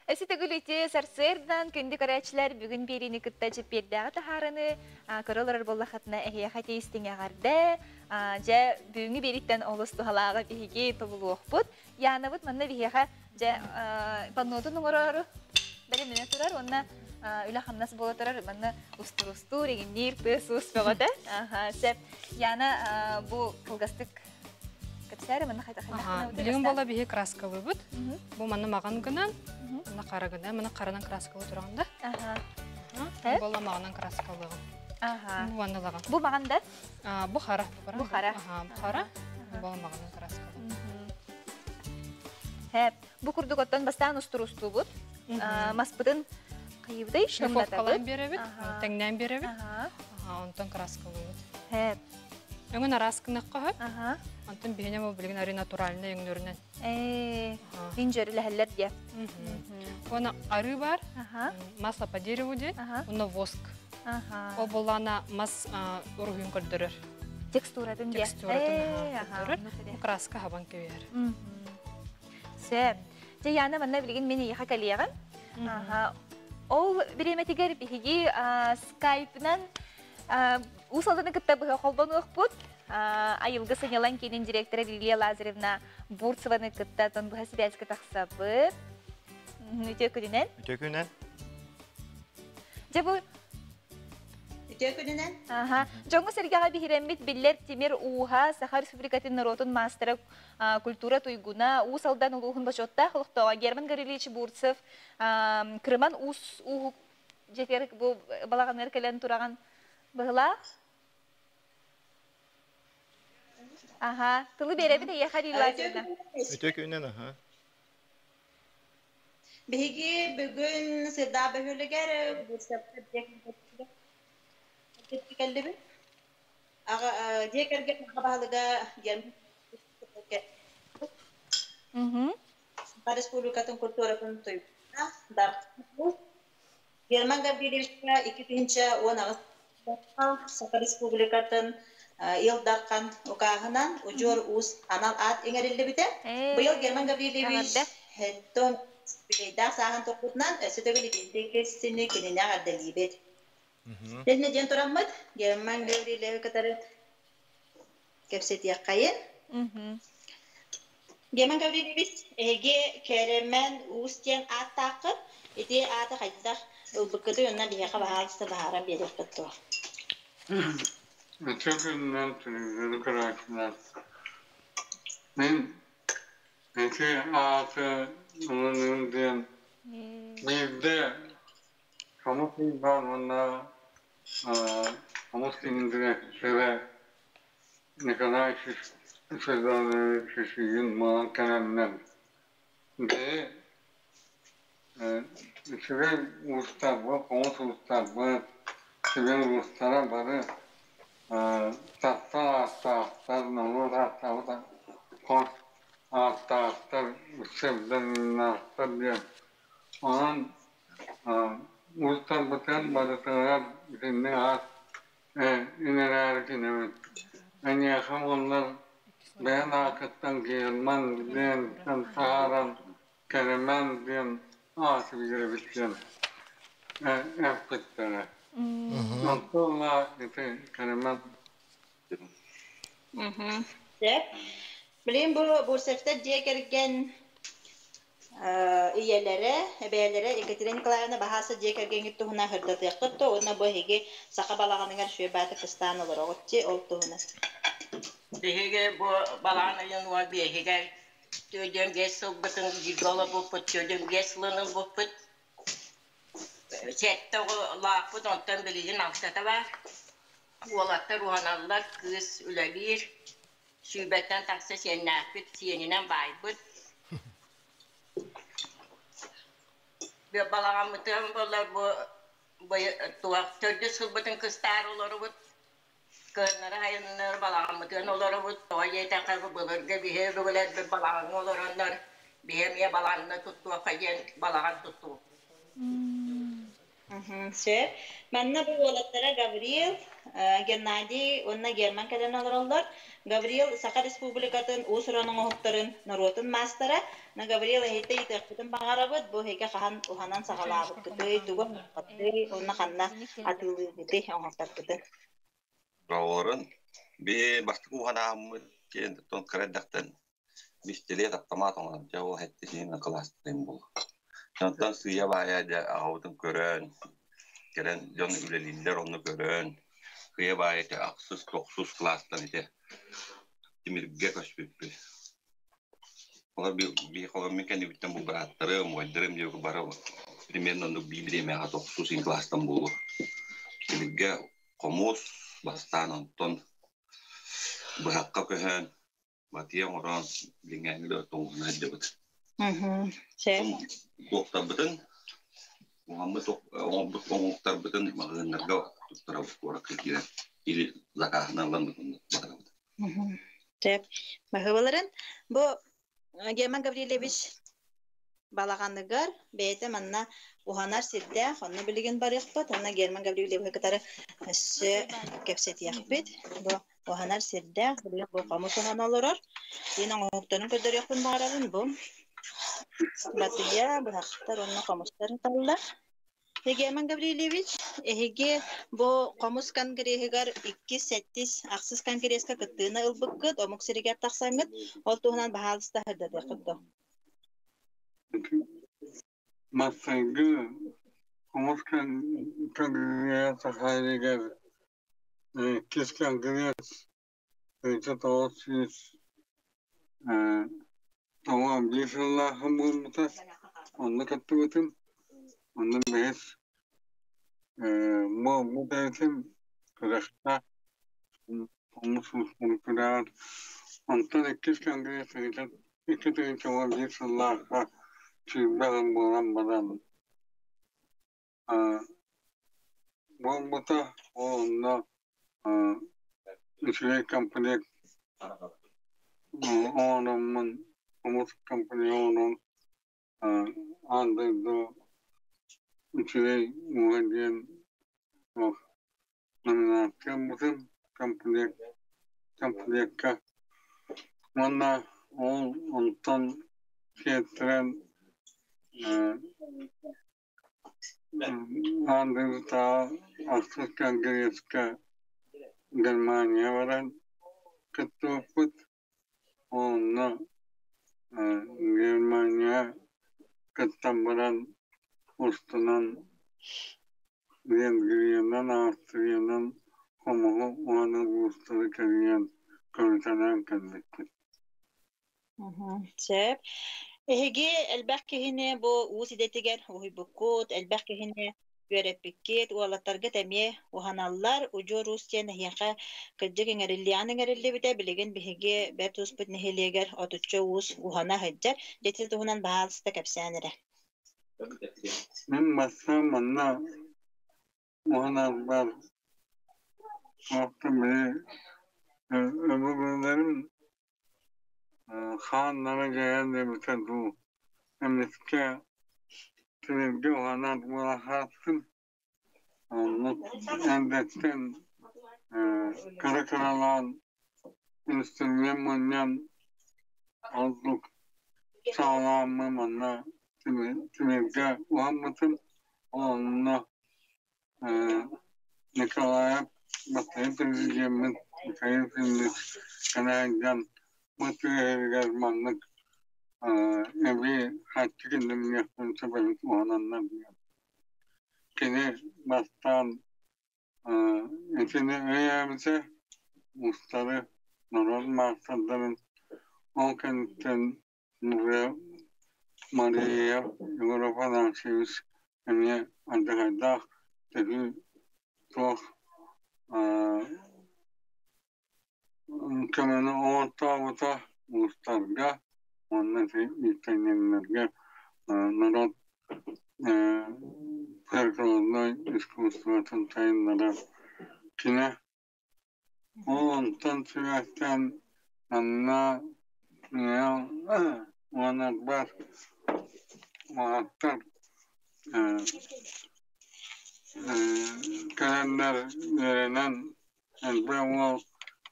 Эси төгүлүте сарсырдан күндү көрәчләр бүгүн берини кытта жеппердәгә тахарыны көрөлөр боллахатна эхия хатистиңе гарда жа бүгүнү бериттен олусту халага биги тобулуокпут янабыт манна бихеха жа панноту нуңорору беремне турар онна үла хамнас боло турар манна устурусту регинир тесус бегода сеп яна бу кылгастык кепсәре манна хайта билген бола бихе красковый бут бу манна маган гынан на карагында мына каранан краскалы турганда бола маганан краскалыгы бу вандалаган бу маганда бухара бухара бола маганан краскалы хеп бу курдуготтон бастан устурусту бут маспытын кыйыбдай шлифовкалан беребит теңнен беребит онтон краскалы бут хеп Өңін араскынық қағып, антын бейіне бұл білген әрі натуралына өңдерінен. Бейін жөрілі әлілер де. Оны ары бар, масло по дереву де, оны воск. Ол болана мас ұрғын көрдірір. Текстурадың де. Көрдірір, краска хабан көйер. Сөп. Жаяны манна білген мені еқа кәлеғін. Ол біреметігер бігі скайпынан Усалданы кітті бұға қолбаны ұқпұд. Айылғы сынелан кейдің директоры Лилия Лазаревна Бурцеваны кітті тон бұға сібәзгі тақсабы. Үте күнінен? Үте күнінен. Жабу? Үте күнінен? Жоңғы сәргеға бігіреммет білер Темир Уға Сахар Республикатын Народын мастері культура туйгуна Усалдан ұлығын башотта қылықтауға Герман Горелич Бурцев Крыман Ус ұғы жетер балаған әркелен тұраған Бұғыла? Тылы беребі де еқар илазырда. Өте күнінен, Бігі бүгін сырда бөхілігер бұрсапты декілді бі. Декерге бағалыға Республикатын культуратын тойбына Герман Габриевичка 2-10 ағыз Сахар Республикатын Илдарқан ұқағынан ұжор ұз анал ат еңерілді біті. Бұйыл Герман Габриевич хеттон білейдақ сағын тоқытынан өсітігіл идентекесіні кеніне ағардылы бет. Дәліне ден тұрамыд, Герман Габриевич катары кепсет яққайын. Герман Габриевич әге кәрімен ұстен ат тақып, еде аты қайдақ Ulbukadu yunna biheqa bahagista bahara biyadek kattuwa. Ötüğünden televizyonu kıraçlar. Ben ağatı onun diyen bizde kamu var ona kamu sinindire şöyle ne kadar sözlerle şişiyin mağan kenarından de Şöyle ustabı, komut ustabı, şöyle ustara barı tahta, namur tahta, da kon tahta, sebden tahta diye. Onun ustabıdan barı tığar, şimdi at, ineler ki ne? En yakın onlar ben akıttan gelman diyen, saharan, kelimen diyen, ağası bir yere bitken yaptıkları. Onlarla kelimen. Bileyim bu sefer diye gergen üyelere, ebelere, Ekaterina Nikolaevna bahası diye gergen gitti ona hırdat yaptı. Ona bu hege sakabalağının şöyle batı kıstan olur oğutçu oldu ona. Hege bu balağının var bir hege Tüydüm geçsil bütün jirgalı buput, tüydüm geçsilinin buput. Sette o lafı ondan bilgin aksata var. Oğlatta ruhanallar kız ülelir. Şübetten taksa sen nafit, seninen baybut. Bir balağın mıtığım bunlar bu tuğak tördü sılbıtın kıstar olur bu. Kırnları hayınları balağın mıtığın olur bu. Toğa yeten kaybı bulurga bir her böyle bir balağın olur onlar. Bir hemye balağını tuttu, kayen balağın tuttu. Mənə bu oğlatlara Gabriel, Gennadi, onunla German kadan alırlar. Gabriel, Sakar Respublikatın o sıranın oğutların Narotun mastera. Gabriel ehite itiqbidin bağarabıd, bu heke qahan uhanan sağalabıd. Tüy, tuğun, qatı, onunla qanna atıldı gidi, oğutlar gidi. Rawarın bir başlık uhanamı kendi ton kredaktan bisteliye taptamat olan jauh hettisin kelastin bu. Contoh suya bahaya da ağutun gören, gelen jon üleliler onu gören, suya bahaya da aksus koksus kelastan ite. Timirge kaçbip. Ola bir kolom kendi bitten bu beratları, muadırım diyor ki bara primeiro onu bibri me hat koksus in kelastan bu. Timirge komus bastan onton bahakka kehen matiang orang dengan do tong na debat. Dokter betul, Muhammad dokter betul makan naga dokter aku orang kira или закахналан. Теп. Бахываларын бу Герман Гаврилевич балаганныгар бейте манна уханар сирде хонны билеген барыхпыт. Анна Герман Гаврилевич катары сы кепсет яхпыт. Бу уханар сирде билеген бу камус уханаларар. Ена октонун көдөр яхпын барарын бу. Батыя бахтар онна камустар талла. Герман Гаврилевич эһиге бу камус конгрессигар 2-7 аксыз конгресска кыттыына ылбыккыт, омук сиригер таксаңыт, ол туһунан баһалыста хырдады кытты. Масайгы камус конгресса хайригер кис конгресс тоосис Tamam, bir Allah'ın bulmuş. Onu kattı onun beş bu dersin kırıkta olmuş mutluluklar. Ondan iki kongresinde iki tane tamam bir Allah'a çiğden bulan. Bu da onunla üçüncü kampanya onun Almost company on the today Mohammedan of Muslim company ka mana on ton ketren and ta Afrika Greska Germania varan katoput on Germania Katambaran Ustunan Vengriyadan Avstriyadan Homohu Oğanı Ulusları Kariyan Komitadan kaldıktı. Sep. Ehigi elbaki hine bu usidetiger uhibukut elbaki hine görepikket ualatarga temye uhanallar ucu Rusya nehiyaka kıcık ngerilliyanı ngerilli bite bilgin bihigi bertus bit nehiliyeger otutça us uhana hıccar jetil tuhunan bahalısda kapsanire. Ben basam anna uhanallar vakti biri öbürlerim Xanlara gelen de bite du emniske Tülevge uhanat mulahatsın endetten karakaralan instrümen manyan azlık sağlamı manna tülevge uhanmatın onunla Nikolayev Batayı Prezidyemmet Mikhail Filmiş Kanaycan Mutlu'ya manlık Evi hakkı gündemini yaptığım sebebi uhananlar diyor. Kini bastan içini öğrenmişse ustaları Noral Mars'ların o kentten Nurya Maria'ya Avrupa'dan şeyiz emiye adakayda dedi çok kemeni orta ustalarga Ondan itenlerge Noral Perkolonda iskustatın tayinlara kine ondan sürekten anna ona var muhattar kalender verilen elbette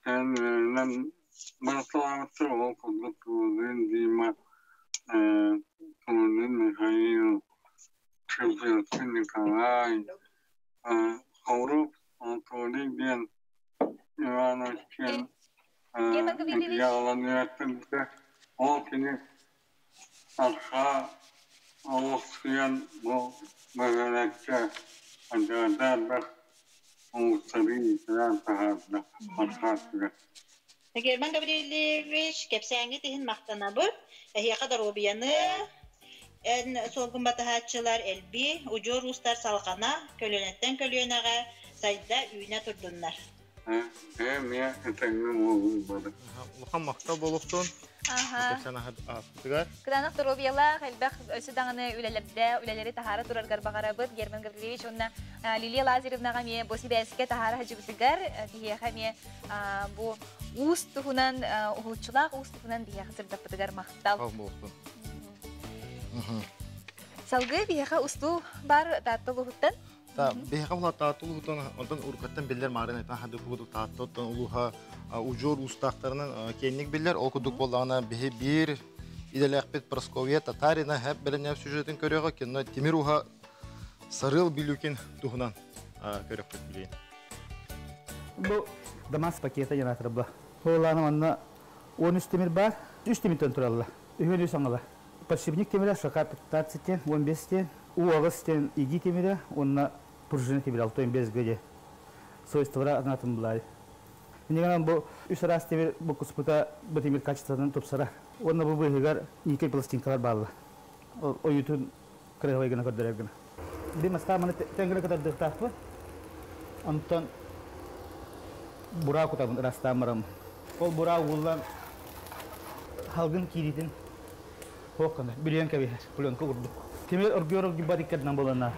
kalender verilen Bartolamettre okulduk kullanın dima kullanın Mikhail Çılçılçın Nikolay Avrupa Anatolik diyen Ivanoşkin Yalan yönetimde o kini arka Avusturyan bu meselekçe acayip bir Avusturyan falan taharda arka German Gavrilevich kepsengi tihin maktanabır. Ehiye kadar obiyanı en solgun batahatçılar elbi, ucu Ruslar salgana, kölenetten kölyenağa sayda üyüne turdunlar. Мия этеңнің оғын бады. Улахан мақта болуқтun. Кыданық тұробияла, әлбәқ өсі даңыны үлелері тахары тұрарғар бағара бұд, Герман Гаврилевич, онна Лилия Лазаревнаға ме боси бәсіке тахары хәжібітігар, дихеға ме бұ уыз тұхынан, ұғылчылақ уыз тұхынан дихеға сырдаппытығар мақтал. Салғы бихеға ұсту бар таттыл ұғыттан? Бихеға бұла таттыл ұғыттан, ондан ұрқаттан белдер мағырын айтан хады құғыдық таттылдан ұлуға ужур устақтарынан кейінік белдер, ол күдік болағына бихе бір иделәқпет Прасковия Татарина әп білінәп сюжетін көріға, кені Темир ұға сарыл білукен тұғынан көріқпет білейін. Бұл Дамас пакеті енатыр бұл. Олағының анна 13 темір бар, 3 теміртен тұралла. Үйен үй саңыла. Подшипник темірі шақа 15-тен, 15-тен, уағыз-тен 2 темірі, онына пружина темірі 6-15 гөде. Сойыстывыра анатын бұлай. Негенен бұл үш раз темір бұл құспыта бұл темір качестводан топсара. Онына бұл бұйығар никель пластинкалар балы. Ойытын кірғай гына көрдірер гына. Бір масқа маны тәңгіні кадар дықтақпы. Онтан бұра құтабын растамырам. Ол бұра ұғылдан халғын кейдетін оққаны. Бүлен кәбейер, бүленкі ұрды. Темір ұргер барикадынан боланар.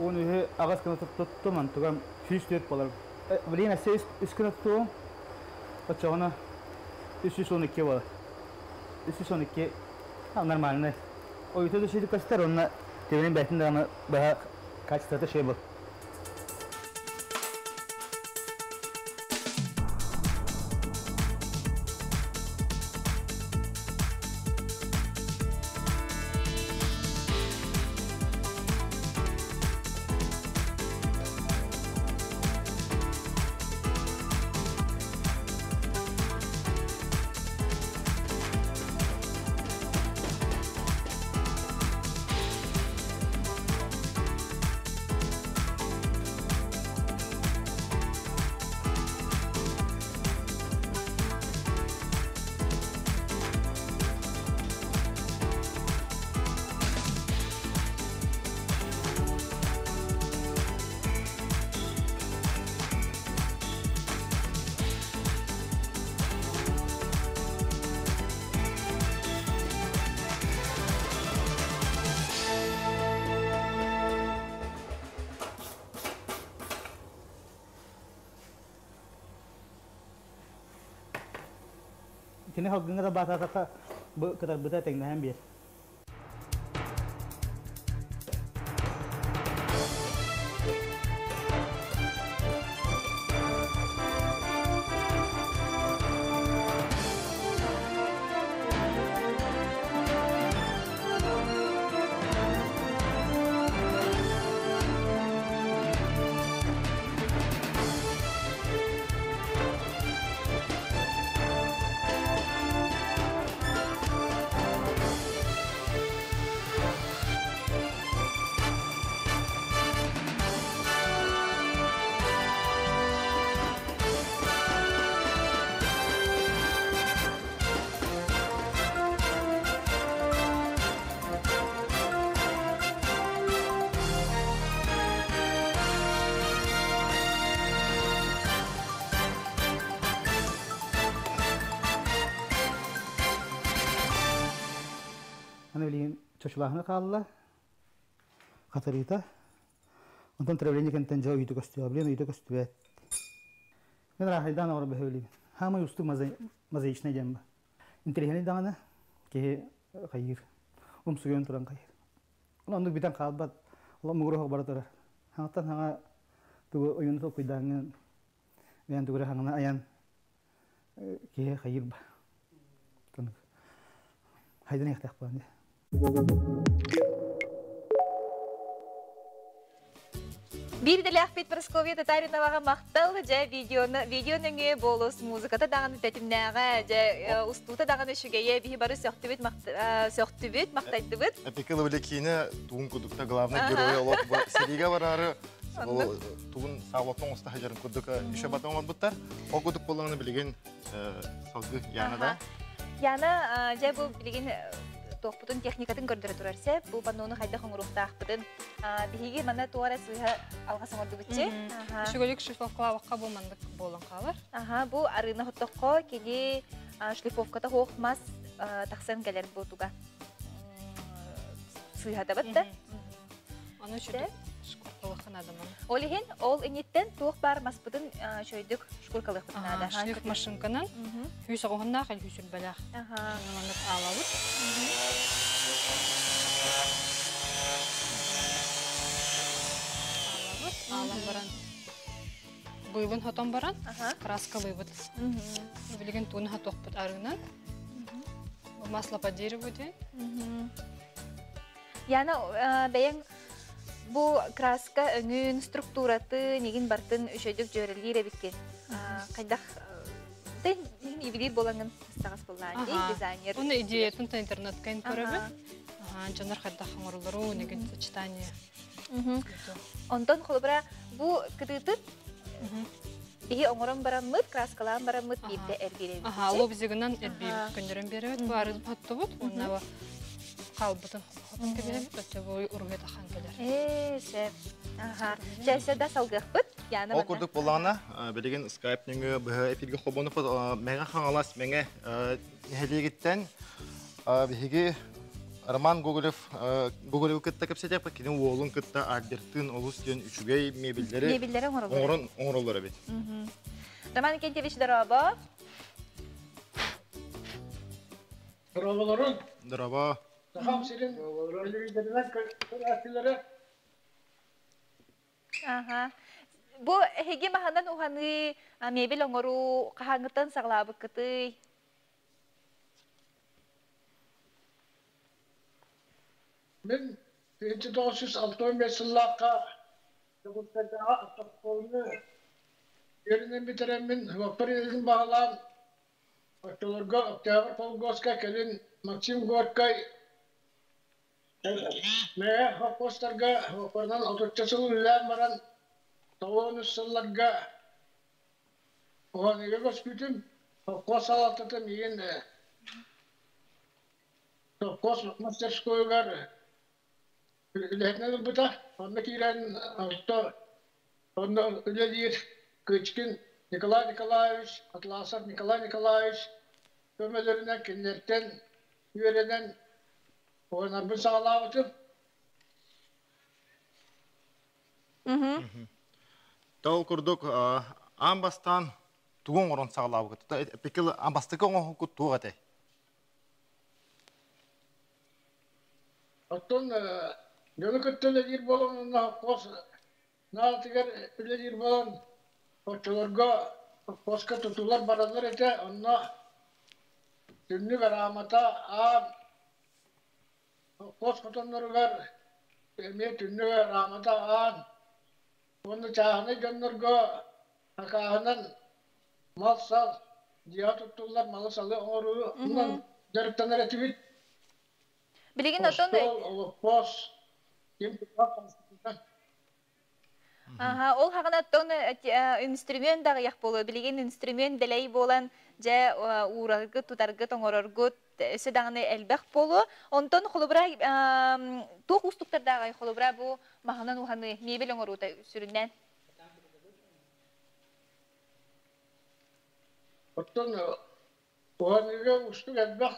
Onu ağız kanı tuttum antıgam 3-4 balar. Bilin ise üskünü tuttum. Açağına 312 var. 312 normalne. O yüzden şey kastar onunla tevenin belki de ama daha kaç tane şey bu. Kini halkın da bahasa bu kadar bu da teknoloji bir. Hani bileyim çocuğlarına kaldılar. Katarita. Ondan travelini kenten jauh itu kostü, ablen itu kostü. Мен рахайдан ора бөхөлі. Хама юсту мазаична жамба. Интерхени даңана ке қайыр. Умсуген туран қайыр. Онды битан қалбат. Ала мугро бара тора. Хаңтан хаңа тугу ойын сол куйдаңын. Мен тугу хаңна аян ке қайыр ба. Тон. Хайдан яқтақ баанды. Bir de Лахпет Просковия Татаринова мақтал жа видеоның болос музыката дағаны тәтімнәға жа устута дағаны шүгейе бихи бары сөқтібет мақтайтыбыт. Эпикалы білекейіні туын күдікті главный герой олық сериға барары туын сауаттың ұста хажарын күдікі үші батың олбыттар. Ол күдік болғаны білеген салғы яны да? Яны жа бұл білеген тоқпытын техникатын көрдірі тұрарсы, бұл бануыны қайда қоңыруқта ақпыдын. Бігеге мана туара сұйға алғасын орды бүтсе. Шүгөлік шлифовкалаваққа бұл мандық болын қалар. Бұл арына құттыққа келе шлифовката хоқмас тақсан кәлер бұл туға. Сұйға да бітті. Оны шүрді шкуркалықын адамын. Олеген, ол инеттен туық бар маспыдын шөйдік шкуркалықын ада. Шлиф машинканан хүйсі қоғында қал хүйсіл бәләқ. Мандық алауыт. Алам баран. Бұйбын хотон баран, краска бұйбыт. Білген туын хатоқ бұд арығынан. Масла по дереву ден. Яна бәйін бұл краска өңін структураты неген бартын үшөйдік жөрелер әбіткен. Қайдақ ден ивелер болаңын стағас болған дизайнер. Оны идеятын та интернеткайын көрібін. Жанар қайдақ қаңырылыру, неген сочетание. Онтон қолыбыра бұл күтітіп Беги оңорон бараммыт, краскалаан бараммыт бирде эрбиребит. Лоб зигынан эрбиребит көндөрөн беребит. Бу арыз паттыбыт, онна қалбытын хотын кеберебит, өтө бой ургет ахан келер. Сеп. Жайса да салгықпыт. Ол көрдік болағына, білеген скайпныңы бұғы эфирге қобоны бұд, мәңі қаңалас мәңі нәхелегеттен бігі Роман Гоголев кітті көпсетек па, кені оғылын кітті ардертін олыс ден үшігей мебелдері оңырылары бет. Роман Кентевич, дұраба. Дұрабаларын. Дұраба. Тахам сирен өлеридерінен көрәтілері. Бу хеге махандан уханы мебел оңыру қағаңыттан сағлабы кіті. Мен 1965 yıllığa Kıbrıs'ta Atatürk'ü yerine bitiremin vapur edin bağlan Oktolorga Oktyabr Polgoska kelin Maksim Gorkay me hapostlarga vapurdan oturtçasını ülen varan Tavonus sıllarga oğaniga göspütüm Hapos alatatım yiyin Hapos Masterskoygar Летнен бұта, онны кейлерін онны үлелер көчкін Николай Николаевич, Атласов Николай Николаевич көмелеріне кендерттен үйеренен ойнарбын сағалау өтіп. Тау күрдік амбастан туғын орын сағалау өтіп. Пекел амбастықы оңы күт туға тәй? Оттон Gönül kütteler bolon kos naltiger bilir bolon koçlarga koska tutular baralar ete onna tünni veramata a kos kotonlar var me tünni veramata a onu çahane gönürga hakahanan mal sal diya tutular malı salı oru ondan derttenler etivit Bilgin oton kos Ол хағанаттон инструмент дағы яқ болу, білген инструмент дәлей болан жа урарғы, тұтарғы, тоңорарғы өсі дағыны әлбәқ болу. Онтон қолыбыра тоқ ұстықтардағы қолыбыра бұл мағынан ұғаны мебел оңыруда сүрінен. Оттон оғаныға ұстық әлбәқ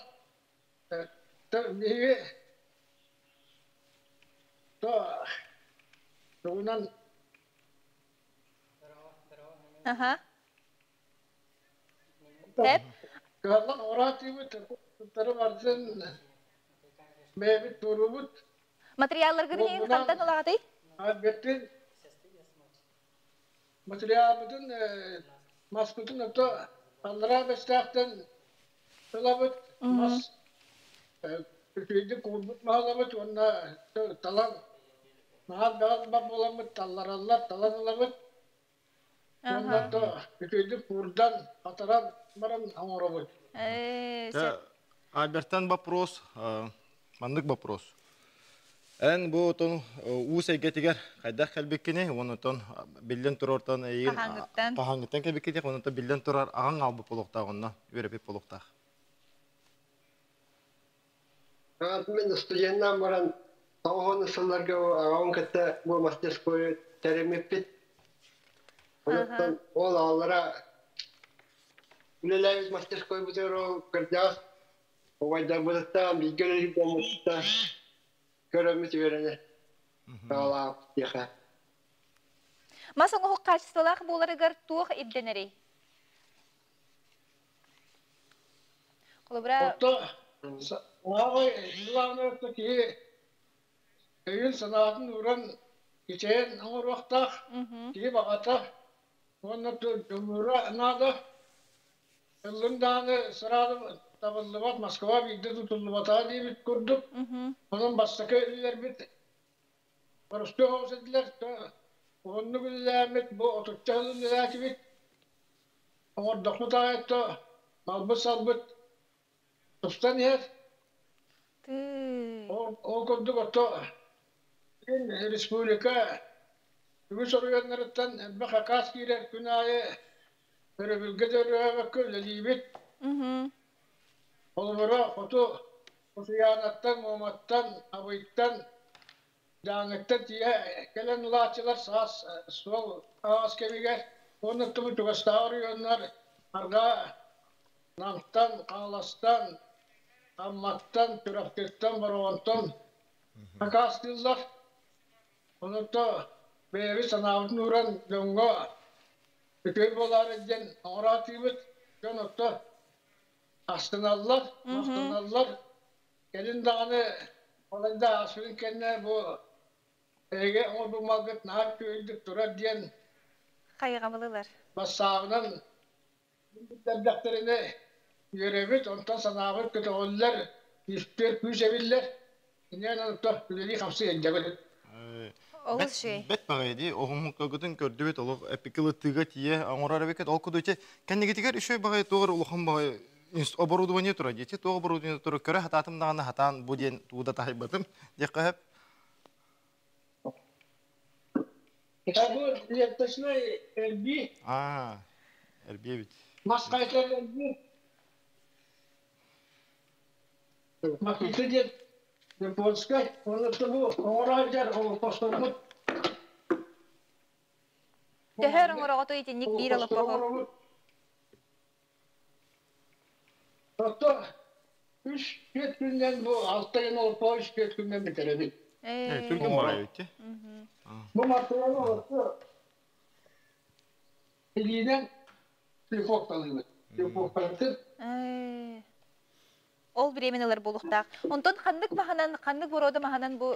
Tunan Тәп. Каллан оративы тары бардын. Бебит турубут. Материаллар гырнен кантан олагаты? Албеттен материалдын маскутун ото аллара бестактан талабыт мас Türkiye'de kurbut mahallamet onunla talan mahal bolamıt tallarallar talan alamıt onunla da Türkiye'de kurdan ataran baran amorabıt. Альберттан вопрос, мандык вопрос. Эн бу тон уус эйгетигер кайдах келбеккене, онотон билден турортон эйин тахангыттан келбеккене, онотон билден турар аган албы полуктагынна, өрөпеп полуктаг. Мен студенттан баран тауын сылларга ағын кітті бұл мастерскойы тәремеппет. Онықтан ол алыра үлеләйіз мастерской бұтыр ол кірдяс. Оғайда бұдықтан бейгелері болмықта көріміз өрені. Алағып деқа. Масын оғы қачыстылақ боларығар туық ебденері? Құлыбыра... Ağabey, yıllarında ki köyün sanatın uğran geçen ağır vakta ki bakata onunla cumhurra nada yıllarında sırada tabıllıvat Moskova bildi tutuluvata diye bit kurduk. Onun baştaki iller bit Barıştı havuz ediler. Onu güzelmet bu oturtçalı nilaki bit. Ama dokmut ayette malbı salbıt Tuftan yer. O kurduk oto. Respublika bu soruyanlardan elbette kas girer günahı böyle bilgileri bakıyor libet. Olmara foto fotoğraftan Muhammad'tan Abid'den Danık'tan diye gelen ulaşçılar sağ sol ağız kemiğe onu tutup gösteriyorlar. Arda Nam'tan Kalas'tan Ammattan, Türk'ten, Baroğan'tan takas dillar. Onu da bevi sanavın uğran dönga köy bolar edin aratibet onu da astınallar, astınallar. Gelin dağını olanda asılın kendine bu ege o bu malgıt ne köyüldük dura diyen Kayıgamılılar. Basağının devletlerine Yürübüt, ondan sanağır kötü oğullar, yüzler, yüzeviller. İnen anıpta, üleli kamsı yencebelir. Oğuz şey. Bet bağıydı, oğum kagıtın kördübet oluq, epikili tıga tiye, ağırar beket, ol kudu kendi getiker işe bağıyı doğru oluqun bağıyı оборудование тұра дейті, тоғы оборудование тұра көрі хататым дағаны хатан bu ден тууда тахай батым, дек қағып. Bu yetteşme erbi. Erbi bit. Maskaytlar erbi. Makisi diye Polska, onu da bu oraycar o postolmut. Teher orada etinlik bir alıp bağı. Hatta 3-4 günden bu 6 gün olup 3-4 günden bitiredik. Türk'ün bağı ötü. Bu materyal olursa elinden telefon kalıyor. Ol biremeneler boluqtaq. Ondan qandık mahanan, qandık boroda mahanan bu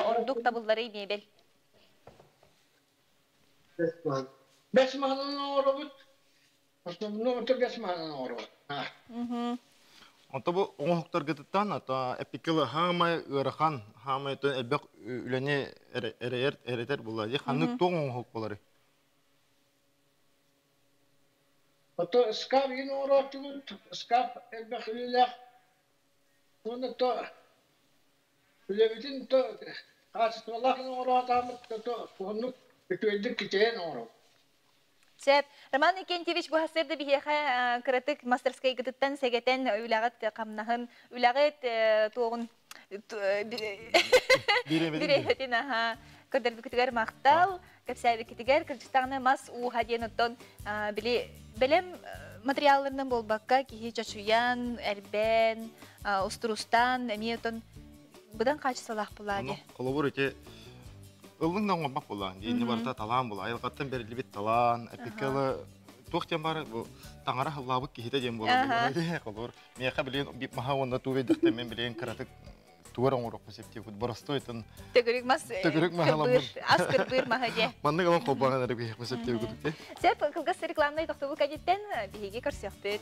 orduk tabulları mebel. Beş mahanan orabut. Aslında bunu beş mahanan orabut. Onta bu oğuktar gıtıttan, ata epikili hamay ırıqan, hamay tön elbek üleni ereter bulaydı. Qandık toğun oğuk buları. Ata skaf yine orabut. Skaf elbek ülelek. Onu da ülebitin to kaçtılarken orada to onu bütüldük gideceğin orada. Sep, Roman Nikentьевич bu hasırda bir heha kritik masterskaya gittikten segeten ülağıt kamnahın ülağıt toğun biremetin aha kadar büktiger maqtal kapsay büktiger Kırgızistan'a mas u hadiyen otton bilem materiallarından bolbakka ki hiç açuyan erben Usturustan, Emiyotun, budan kaç salah buladı? Kolabor ete, ılın da olmak bulan. Yeni barda talan bula. Ayılgattan berili bit talan, epikali Туохтен бары бу таңара халлабык кихите дем болады. Колор. Меха билен бип маха онда туведдикте мен билен каратык туар оңрок септеп боростойтын. Төгөрүк мас. Төгөрүк махалам. Аскыр бир маһаде. Манны галан колбаган да бих септеп гүдүк. Сеп кылгас рекламный токтобул кадеттен биһиге көрсөктүт.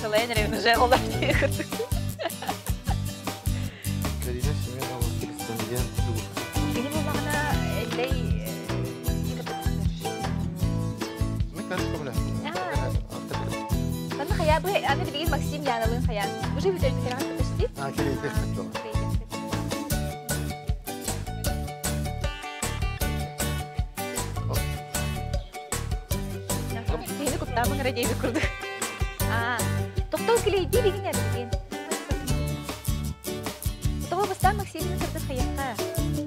Хылайын ревны жайлар дейірді. Карина Семенова Кристиан. Benim olağına elley... Ne kadar kabul Bana hayal bu, anne bilgin Maksim Yanal'ın hayal. Bu şey bir kere arkadaş değil? Kereyde kırdı. Beni kutlamın radyoyu kurdu. Тоқтау келейді деген әбілген. Тоғы бұстан Максимның тұрдыз қаяққа.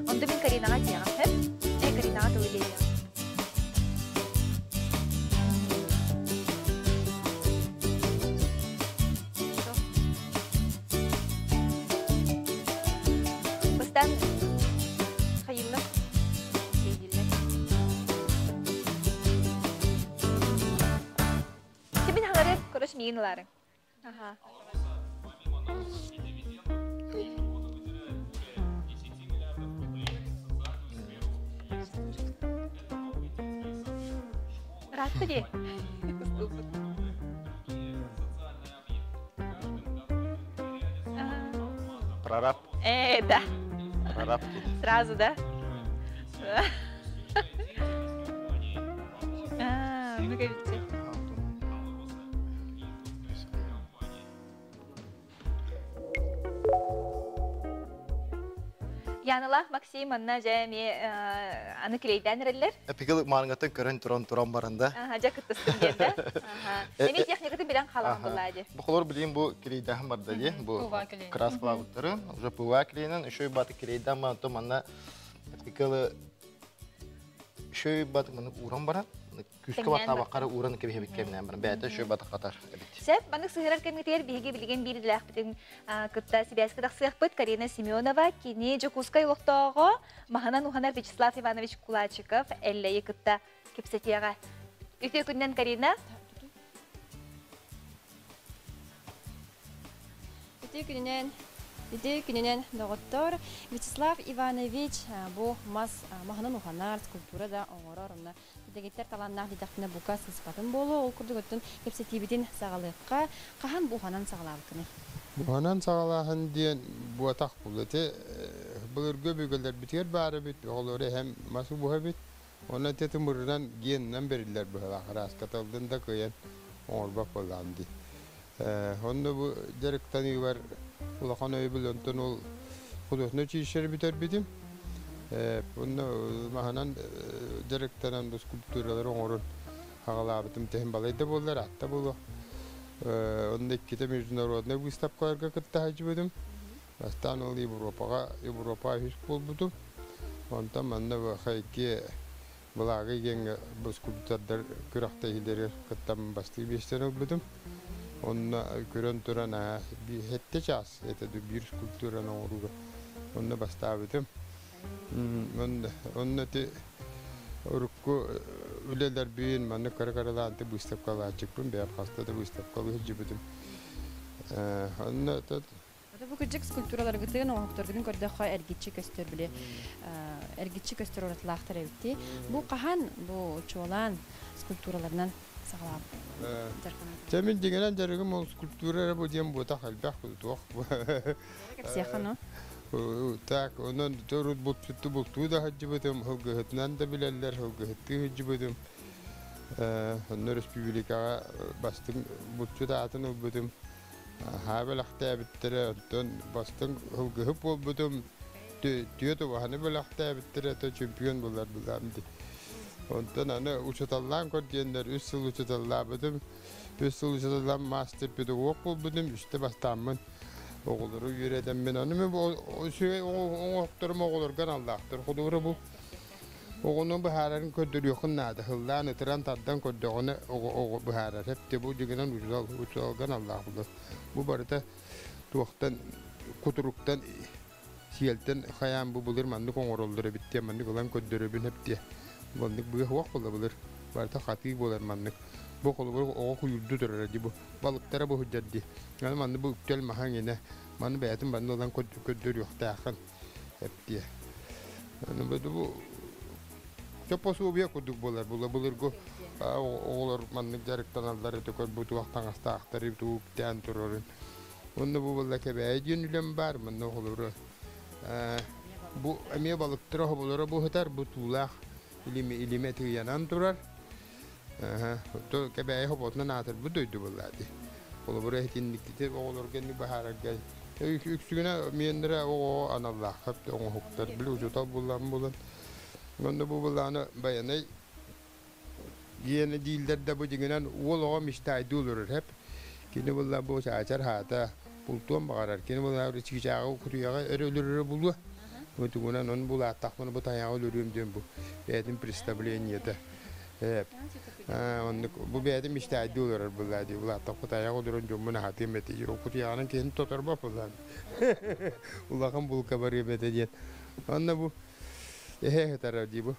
Онды мен Каринаға дейгім. Каринаға да ойлейді. Бұстан қайылық. Дейділік. Кемін хаңарып көріш мейін оларың. Ага. Рад ли? Прораб. Да. Прораб. Сразу, да? Ну-ка, видите. Yanıla Maksim anna jami anı kileyden erler. Peki mangatın körün turan barında. Aha jakıttısın geldi. Aha. Emi texnikatı bilen kalan bulladı. Bu kolor bileyim bu kileyden barda diye. Bu kraskla butları. Уже пува клейнен, еще и баты kileyden ma to manna. Peki еще и баты manna uran bara. Küskü bata bakara uranı kebi hebik keminen bara. Beyte şu batı katar. Sep, bana sığırar kemikler bihi bilgen bir dilak bitin kıtta Sibirsk dak sığıpıt Karina Semyonova kini Jakutskay uğtağı Mahanan Uhanar Vyacheslav Ivanovich Kulachikov elleyi kıtta kepsetiyaga. Üte günden Karina? Üte günden doktor Vyacheslav Ivanovich bu mas Mahanan Uhanar skulptura da oğrarımna. Дегеттер таланнах дидактына бука сыспатын болу, ол күрдік өттін кепсетибетін сағалыққа қахан бұханан сағалабытыны? Бұханан сағалағын дейін бұатақ бұл өте бұлыр көбігілер бітер бәрі біт, олары әм масу бұға біт, оны теті мұрынан геннен берілер бұға раскаталдың да көйен оңырбақ болғанды. Оны бұл дәріктен үйбар ұлақан өйбіл өнтін ол құдықны чейшері бітер бітім. Bunun mahanan direktörün de skulpturaları onun hağalabıtım tehem balayda bollar hatta bolu. Onun ikide международный выставкаларга кытта хажыбыдым. Бастан ол Европа хис болбудум. Онта манна хайки булагы ген бу скульптурдар күрәхтә хилдер кыттам басты бештен болбудум. Онна көрөн турана би хетте час, это бир скульптураны оруга. Онна бастабыдым. Onun te urukku üleler büyün manı karakaralantı bu istapkalı açıkpın beyap hastada bu istapkalı hıcıbıdım. Onun te bu küçük skulpturalar gıtığın o haftargının körde xay ergitçi köstür bile ergitçi köstür oratlaqtar evti. Bu qahan bu çoğalan skulpturalarından sağlam. Temin digenen jarıgım o skulpturara bu diyem bu ta halbaq bu tuq. Kapsiyaxan o. Так, onun torut bultu da hacıbıdım, hılgıhıtnan da bilerler, hılgıhıttı hacıbıdım. Onlar Respublika'ya bastım, bultu da atın olbudum. Habel aktaya bittire, ondan bastım hılgıhıp olbudum. Diyordu vahane böyle aktaya bittire, to şampiyon bular bulamdı. Ondan ana uçatallan kod diyenler, 3 yıl uçatallan 3 yıl uçatallan master pedagog olbudum, işte bastamın. Oğulları yüreden ben onu mu o şey oğullarım oğullar kanaldaktır. Huduru bu. Oğunu baharın ködürüyorsun nada. Hıllan ıtıran taddan ködüğünü o baharar. Hep de bu ciginen uçalgan Allah bulur. Bu barıda tuğaktan, kuturuktan, siyelten hayam bu bulur. Mandık oğuruldur bitti. Mandık olan ködürübün hep diye. Mandık bu huvak bulur. Barıda katı bulur mandık. Bu kolu bu o kuyuldu durar bu. Balıklara bu hüccedi. Yani mandık bu üptel mahan yine. Mandık beyatın bandı olan ködür yok dağın. Hep diye. Yani bu Çaposu bir kuduk bular go. Oğlar manlık jarıktan alları tökör bu tuğaktan hasta aktarı tuğuk diyen tururun. Onda bu bular kebe yönülem var mı ne olur. Bu emiye balıktıra bulara bu hıtar bu tuğlak ilime tüyanan turar. To kebe hopotna natır bu duydu bular di. Oğlar buraya hitinlikti oğlar kendi bahara gel. Üksüne miyendire o anallah hep de onu huktar bile ucuta bulan. Onda bu bulanı bayanay yeni dillerde bu cingen oğlu müştahidi olur hep. Kini bulan bu açar hata bultuğum bağırar. Kini bulan çıkacağı kutuyağı ölür bulu. Bu tuğunan on bula takmanı bu tayağı ölürüm diyorum bu. Bedim pristabliyete. Hep. Bu bedim müştahidi olur bulan diyor. Bulan takma tayağı ölürüm diyorum bunu hatim eti. O kutuyağının kendi tutar bak bulan. Ulakın bul kabarı bete Onda bu taraf diye bu.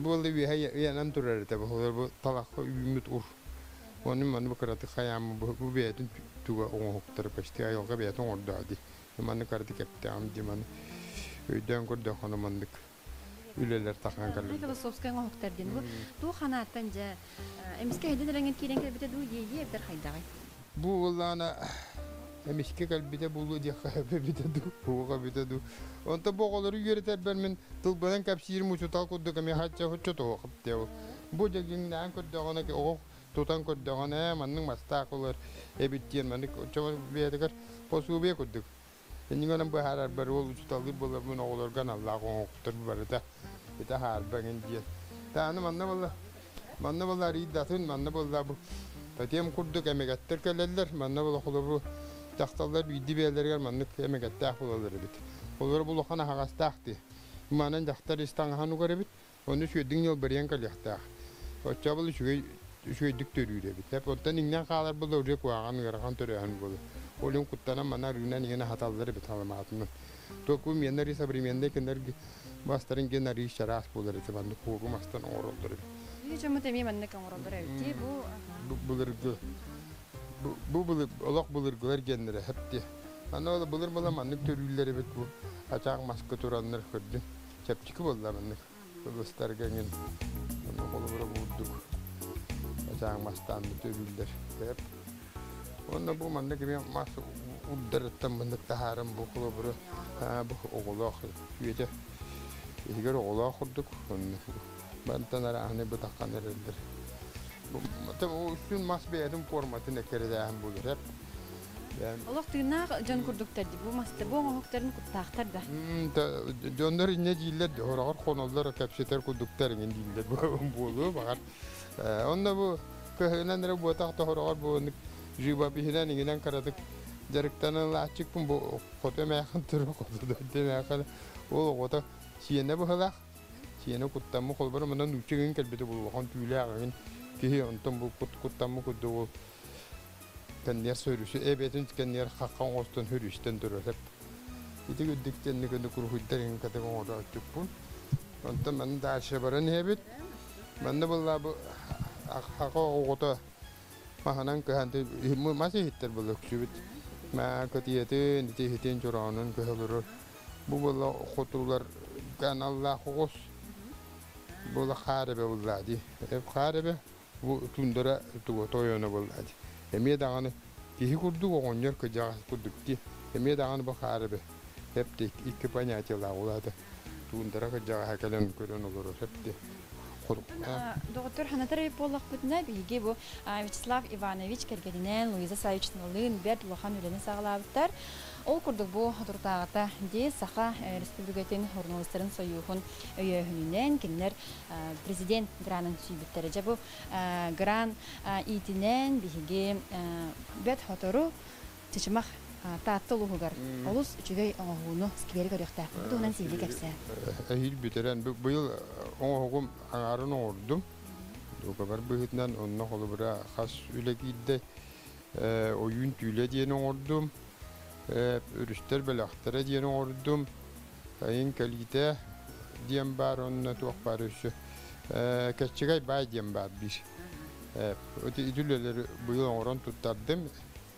Bu da bir yanan turar tabi. Bu talakka ümit ur. Onun bu karatı kayam bu beytin tuğa onu huktar pasti ayolga beytin orada di. Manı karatı kepte am di manı. Öden kurda konu mandık. Üleler takan kalır. Filosofskaya huktar din bu. Tu kanattanca emiske hedin rengin kiren kelbite du ye bir hayday. Bu vallana Emişke kalbide bulu diye kalbide du, bu kalbide du. Onda bu kadar yürüter ben min tılbadan kapşirim uçutal kuddu kami haçça hoçça to kapte o. Bu jagingdan kudduğuna ki o tutan kudduğuna manning mastak olur. Ebittiyen manning çava biyedeker posu biye kudduk. Ningonan bu harar bar ol uçutal bu mun olur gan Allah ko oktur barda. Ita har bangin diye. Tanı manna valla ridatın manna valla bu. Tatiyem kudduk emegatter keleller manna valla xulu Dağtallar büyüdü beylerler manlık emek attaq bulaları bit. Olar bulaqana haqastaqti. Manan dağtar istanğanı görübit. Onu şöydün yol beriyen kalyaqtaq. O çabılı şöydük törüyle bit. Hep ondan inden qalar bulda urje kuağan yaraqan törüyen bulu. Olun kuttana mana rünen yine hataları bit alamatının. Toku miyenleri sabrimiyende kenar bastarın genari şaras buları tabandı kogu mastan orolları. Hiç ama temiye manlık orolları evti bu. Buları Bu olak bulurgular genleri hep diye. Ana ola bulur manlık törülleri bit bu. Açak maske turanlar kırdı. Çepçiki bolla manlık. Buluşlar gengen. Ana kolu bura bulduk. Açak mastan törüller hep. Onda bu manlık gibi mas uddarıttan manlık taharam bu kolu bura. Bu oğulak. Üyece. İhigar oğulak kurduk. Ben tanara ahne bu takkan erendir. Tabii o üstün masbeyedim formatı ne kere de hem bulur hep. Allah tırnağı can kurduk derdi bu masada bu huktarını kurtaqtar da. Jonlar ne diller de horar konullar kapşeter kurdukların diller bu bolu bakar. Onda bu köhlenlere bu taqta horar bu jiba bihilen ingen karadık. Jarıktan la çıkın bu foto mekan turu kodu demekan o kota siyene bu hala. Siyene kuttamı kolbar mandan uçugin kelbete bu kan tüyleğin. Ki ondan bu kuttamı kudu kendiler sürüsü ebetin kendiler hakan olsun hürüşten durur hep. İti güddükten ne kadar kuruhudların kadar orada çıkpun. Ondan ben de aşabaran hebit. Ben de vallahi bu haka oğuta mahanan kahante masih hitter balık sübit. Ma katiyetin hitin çoranın kahılır. Bu vallahi kutular kan Allah hos. Bu da harabe vallahi. Hep harabe. Bu tundura tuğ toyona bulladı. Emiye dağını kihi kurdu o onyor kıcağı kurduk ki. Emiye dağını bakar be. Hep de iki panyacılar oladı. Tundura kıcağı hakelen görün olur hep de. Doktor Hanatara Polak Putna bilgi bu Vyacheslav Ivanovich Kergelinen, Luisa Savichnolin, Bert Lohan üleni sağlayıptar. Ol kurduk bu durtağıta de Saha Respublikatin Hornalistlerin Soyuhun öğününden kinler Prezident Gran'ın sübütleri bu Gran itinen bilgi Bet Hotoru Tiçimak таатты улугар. Олус үчүгөй оңогууну сквери көрөктө. Бутунан сийлик кепсе. Эхил битерен быйыл оңогум аңарын оңордум. Докабар быгытнан онна холобура хас үлекидде oyun tüyle diyen oğurdum. Ürüşler belaktara diyen oğurdum. Ayın kalite diyen var onunla tuğak var üstü. Kaççıgay bay diyen var bir. Öte idülleri bu yıl oğran tutardım.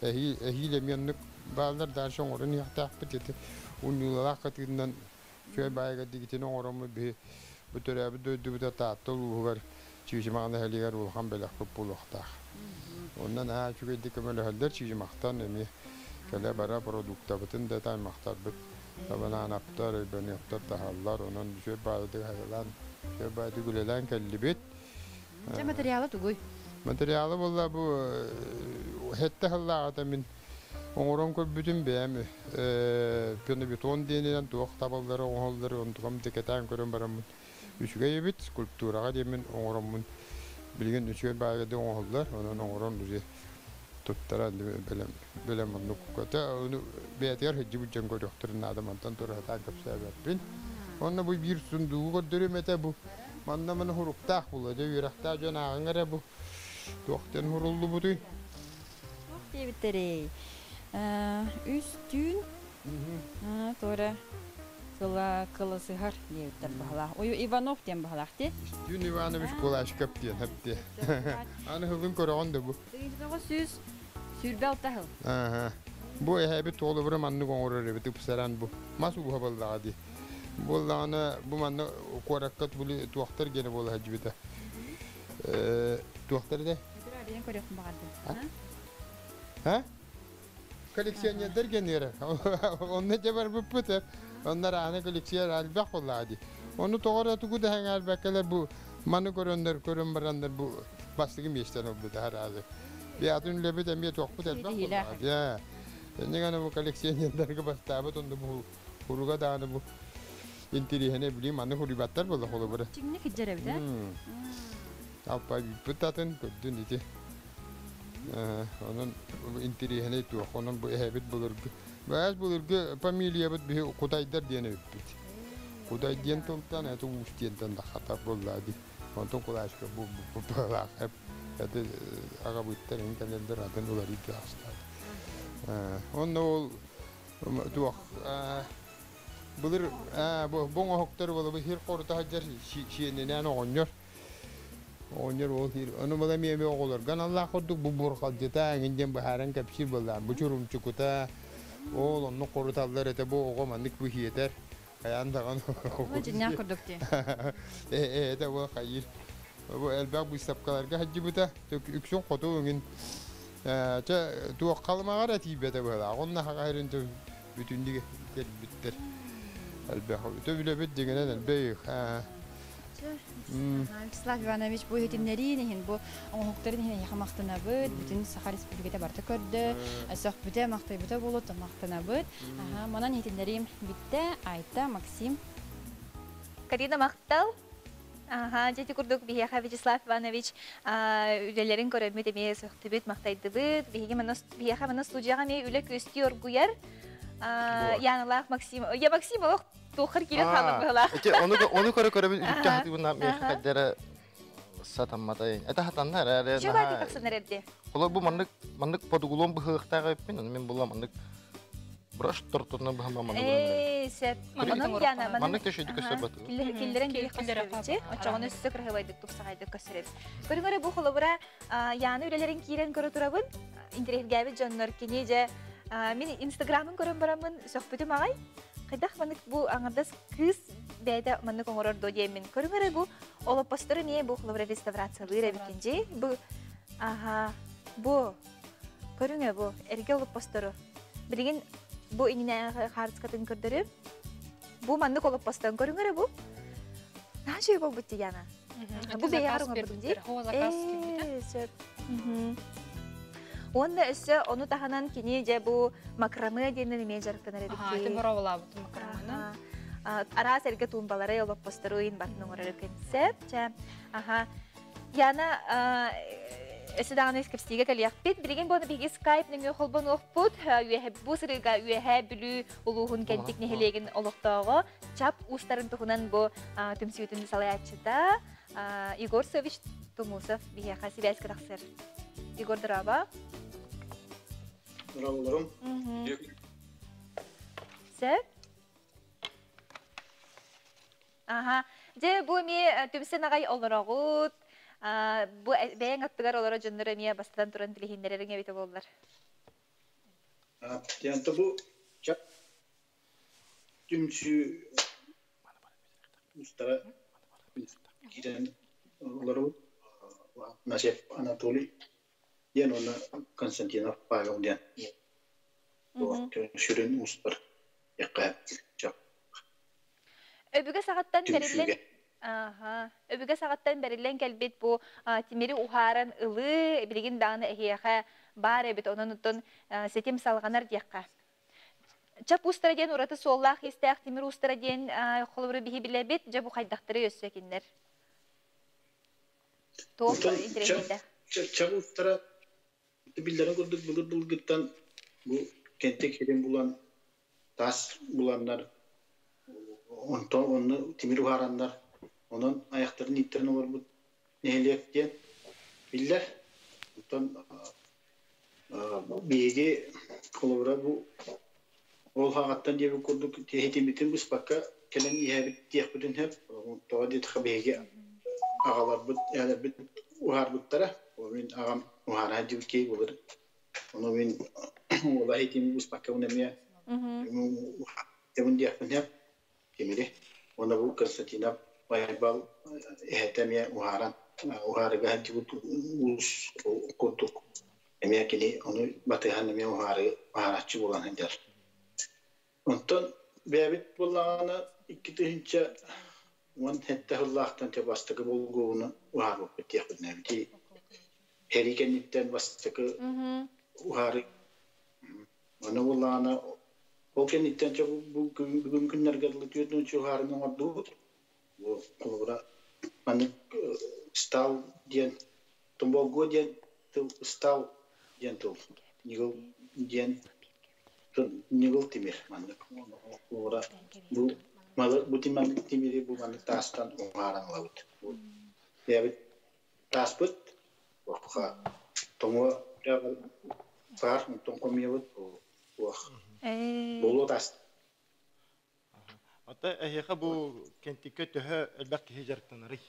Ehilem yanlık bağlar dersen oğran yaktak biteti. Onun yıllar katından şöyle bayağı gittiğin oğramı bir bu törebe döndü bu da tatlı var. Çiğcimağında heliger ulhan belakıp bulukta. Ondan ha çünkü dikemeli halder çiğcimağtan emi kale bara produkta bütün detay mahtar bit. Tabana anaptar beni yaptar tahallar onun şöyle bağladık hayalan şöyle bağladık gülelan kelli bit. Ne materyali tuğuy? Materyali valla bu hette hallağıda min oğran koy bütün beyemi piyonu beton denilen tuğuk tabalları oğulları ontukam diketen körün baramın. Üçüge yebit skulpturaga demin oğramın bilgin üçüge bağladı oğullar onun oğran düzey tuttara bilem onu kukata onu beyatiyar hecci bu cengo doktorun adamından tora hata kapsayabin onunla bu bir sunduğu gördürüm ete bu mandamını huruktağ buladı yürektağ canağına bu doktorun huruldu bu düğün Debitleri üstün tora kılı sığar diyetler bahala. Oyu Ivanov diyen bahalak de. Üstün Ivanoviç Kolaşkap diyen hep de. Anı hılın koran da bu. Dağ süz sürbel tahıl. Bu ehebi toğlu vurum anı kongurar evi tıpsaran bu. Masu bu habaldağı di. Bu lağına bu manı korakkat bulu tuaktar gene bolu hacibide. Tuaktar de? Diyen koryakın bağırdı. Ha? Koleksiyonyer gene yere. Onunla cebar bu pıtır. Onlar ana koleksiyon albak olladı. Onu toğra tuğu da hangi bakalım bu manı görün baranlar bu bastığım yaştan oldu da herhalde. Bir adın lebet emiye toğu da albak olladı. Ya. Ne kadar bu koleksiyonlar bastabı onda bu huruga da bu intirihene bileyim manı huribatlar buldu holu bura. Çingine kiccer evde. Alpa bir pıtatın gördün iti. Onun intirihene tuğu onun bu ehebet bulur. Bazı bulurdu familya bir kudaylar diyene öptü. Kuday diyen tomtan atı uç diyenden de hata bolladı. Ondan kulaşka bu balak hep adı aga biter intelender adın olar idi aslında. Onda ol tuğ bulur bu bonga hoktar bolu bir korta hacer şiyenine ne oynuyor. Oynuyor ol hir. Onu bana mi olur. Gan Allah koduk bu burkal deta ngin baharan kapşir bolan. Bu çorum çukuta oğlum ne korutallar ete bu oğamanlık bu hiyeter. Ayağından o cinna kurduk diye. De bu hayır. Bu elbak bu sapkalarga hacı bu da yüksün kotuğun ça tu kalmağa da tibete böyle. Onunla hayrın bütün dige gel bitter. Elbak tu bile bittiğine elbek. Slav Ivanoviç bu hetimlerin bu oğukların yine yakamaktan abud bütün Sakha Respublika'da barta gördü. Asaq büte maktay büte bolup maktan abud. Manan hetimlerim bitti. Ayta Maksim. Karina Maktal. Jeti kurduk bihiya Vyacheslav Ivanoviç ülelerin görevimi demeye söktü bit maktaydı bit. Bihiya mana studiyaga me üle köstüyor guyar. Yanılak Maksim. Ya Maksim olaq Tohir kilit halık bıhla. Onu kore bir ülke hati bundan bir kadere satanmadayın. Eta hatanlar herhalde. Şu var dikaksan nerede? Ola bu manlık podugulon bıhıqta gayipin. Men bulla manlık brush tortuna bıhama manlık. Sep. Onun yana manlık teşekkür kösebatı. Killerin geri kasırıcı. Açağını sıkır havaydık tuksaydık kasırız. Görüngöre bu holobura yani ülelerin kiren körü turabın. İnternet geldi canlar kinece. Min Instagram'ın görün baramın sohbetim ağay. Kaydak manık bu anardas kız beyde manık oğrar do yemin. Körüngöre bu ola postları niye bu holobura restavratsiyalı rebikinci. Bu körüngö bu erge olup postları. Bilgin bu inine harç katın kırdırıp bu manık olup postların körüngöre bu. Ne şey bu bitti yana? Bu beyarın abudunci. Onda ise onu tahanan kinece bu makrame denen mejarıktan ededik. Itu merawala bu makramena. Ara serge tumbalara yolu posteruin bat nomor konsep. Yana Эсидаганы скепстиге калияқпит. Билеген боны биги скайп нөңө холбон оқпут. Бу сырыга үйәһә бүлү улуһун кентик нехелеген олоқтоого. Чап устарын тухунан бу түмсүйтүн салаячыта. Игорь Сович Тумусов бияха сибәскә тахсыр. Игорь Драба. Здраволарым. Сәр? Ага. Же бу ми түмсен агай олорогут. Бу бәйән аттыгар олора жоннора ми бастан туран тилехиннеререңе бите болдылар. Янта бу чап түмсү устара кирен олору Насеп Анатолий ден оны Константинов Павел ден. Шүрен устар яққа чап. Өбүгө сагаттан берилен Өбүгө сагаттан берилен келбит бу тимери ухаран ылы билигин даны эхиэхэ бар эбит онунутун сетим салганар диякка. Чап устара ден ураты соллах истеак тимир устара ден холбуру бихи билебит жабу хайдактыры өссө киндер. Топ интернетте. Чап устара биллерин көрдүк булгыттан бу кенттек херен булан тас буландар онтон оны тимир ухарандар onun ayaklarının ittirine var bu nehliyek diyen biller. Ondan bilgi kolabora bu ol hagattan diye bir kurduk tehitimetin bu spaka kelen ihabit diye bütün hep toğa diye bilgi ağalar bu yani bir uhar buttara o bin ağam uhara diye olur. Onu bin olay tim bu spaka unemeye temun diye bütün hep kimiri ona bu Konstantinov Baybal ehtemiye uharan uharga hadi us kutuk emiye kini onu batıhan emiye uharatçı bulan ender. Ondan bebit bulana iki tühince on hette Allah'tan te bastıkı bulguğunu uharı bitiyek ne biti herikenitten bastıkı uharı onu bulana o kenitten çok bu günler geldi diyordu ki uharının vardı. Bu kolabora manik stav diyen tumbogo diyen tu stav diyen tu nigel diyen tu nigel timir manik kolabora bu malah bu timir timiri bu manik tastan uharan laut bu ya tas put wah tongo ya far tongo komiyot wah bolo tas. Hatta eheka bu kentike töhö elbek hijartanari.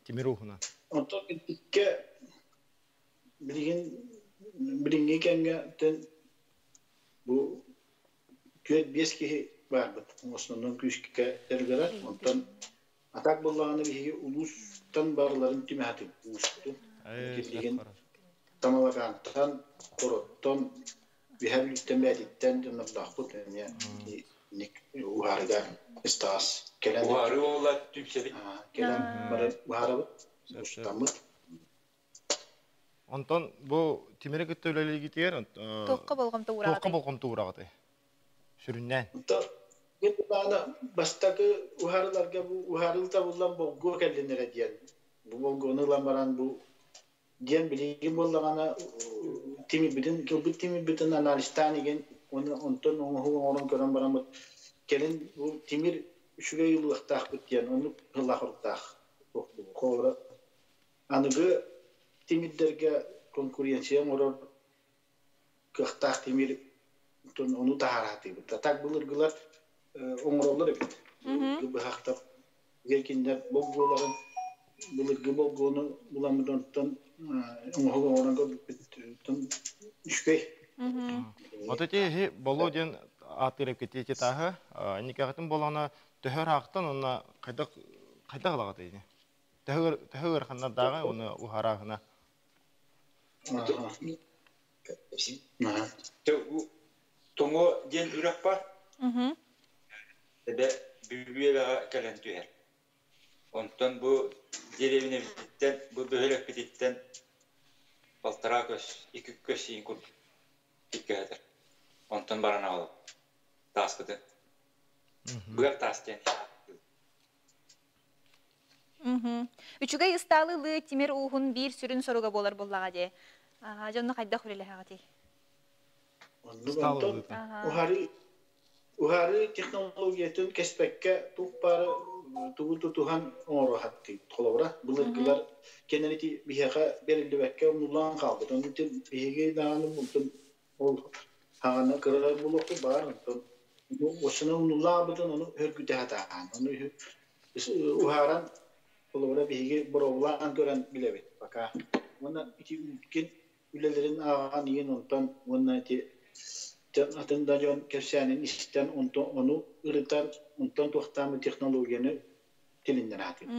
Timiruhuna. Hatta kentike bilingen kenge ten bu köy beski var bu. Osmanlı'nın küçükke tergeler. Ondan atak bollağını bir ulustan barların tümahati ulustan. Bilingen tamalakantan korottan bir hem lüttemeditten dönüp bu yani nik uharga istas kelen uharı ola tüpselik kelen bara uharı ustamut ondan bu timere götürüleli gidiyor toqqa bolgom tuğrağıdı süründen gitbana bastaki uharlarga bu uharılta bulan bolgo kellenere diyen bu bolgonu lambaran bu diyen bilgi bollagana timi bidin analistan igen onu ondan onun gören baramut gelin bu timir şuraya yıllıqtaq bityen onu hıllaqırtaq qora anıgı timirderge konkurensiya morar qıqtaq timir onu taharatı bu tatak bulurgular oңоролор бит bu haqda gelkinler bolgoların bulurgu bolgonu bulamıdantan oңоролорга bitinüşkey. Вот эти болоден атырып кетти тахы, никахтын болана төһөр хактан уна кайда калагат дейди. Төһөр ханна дагы уны ухарагына. Тоңо ден үрәк бар. Эбе бүбүгә калан төһөр. Онтон бу деревне биттен, бу бөһөлөк биттен балтыра көз, 2 көз син күр. Dikkat ondan barana alıp taskıdı. Bırak tasken. Üçüge ысталылы тимер уһун бир сүрүн соруга болар боллага де. Жонну кайда хүреле хагати. Uhari teknolojiyatın kespekke tuhpara tuhan oru hatti tolora bulurlar keneti bihaga belli bekke mulan kaldı. Onun için bihege dağını buldum. Ol hana kırar buluktu var. Bu boşuna mulan budun onu hürgüte hatan. Onu uharan tolora bihege borovlan gören bilebet. Baka ona iki ülken ülelerin ağan yiyin ondan ona Atında John Kevsenin işten onu üreten ondan tuhtamı teknolojinin tilinden hakim.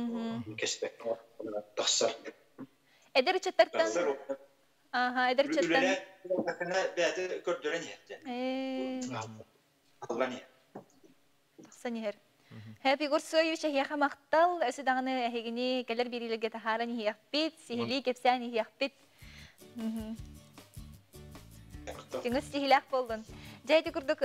Kesbek taksar. Eder çatartan. Aha, eder çatartan. Ülele bakana beyazı gördüren yetti. Allah'ın Taksaniher. Happy gorsoyu şehiya maktal esidağını hegini gelir biriyle taharan hiyahbit, sihili kepsen hiyahbit. Çünkü sihilak boldun. Jadi kurduk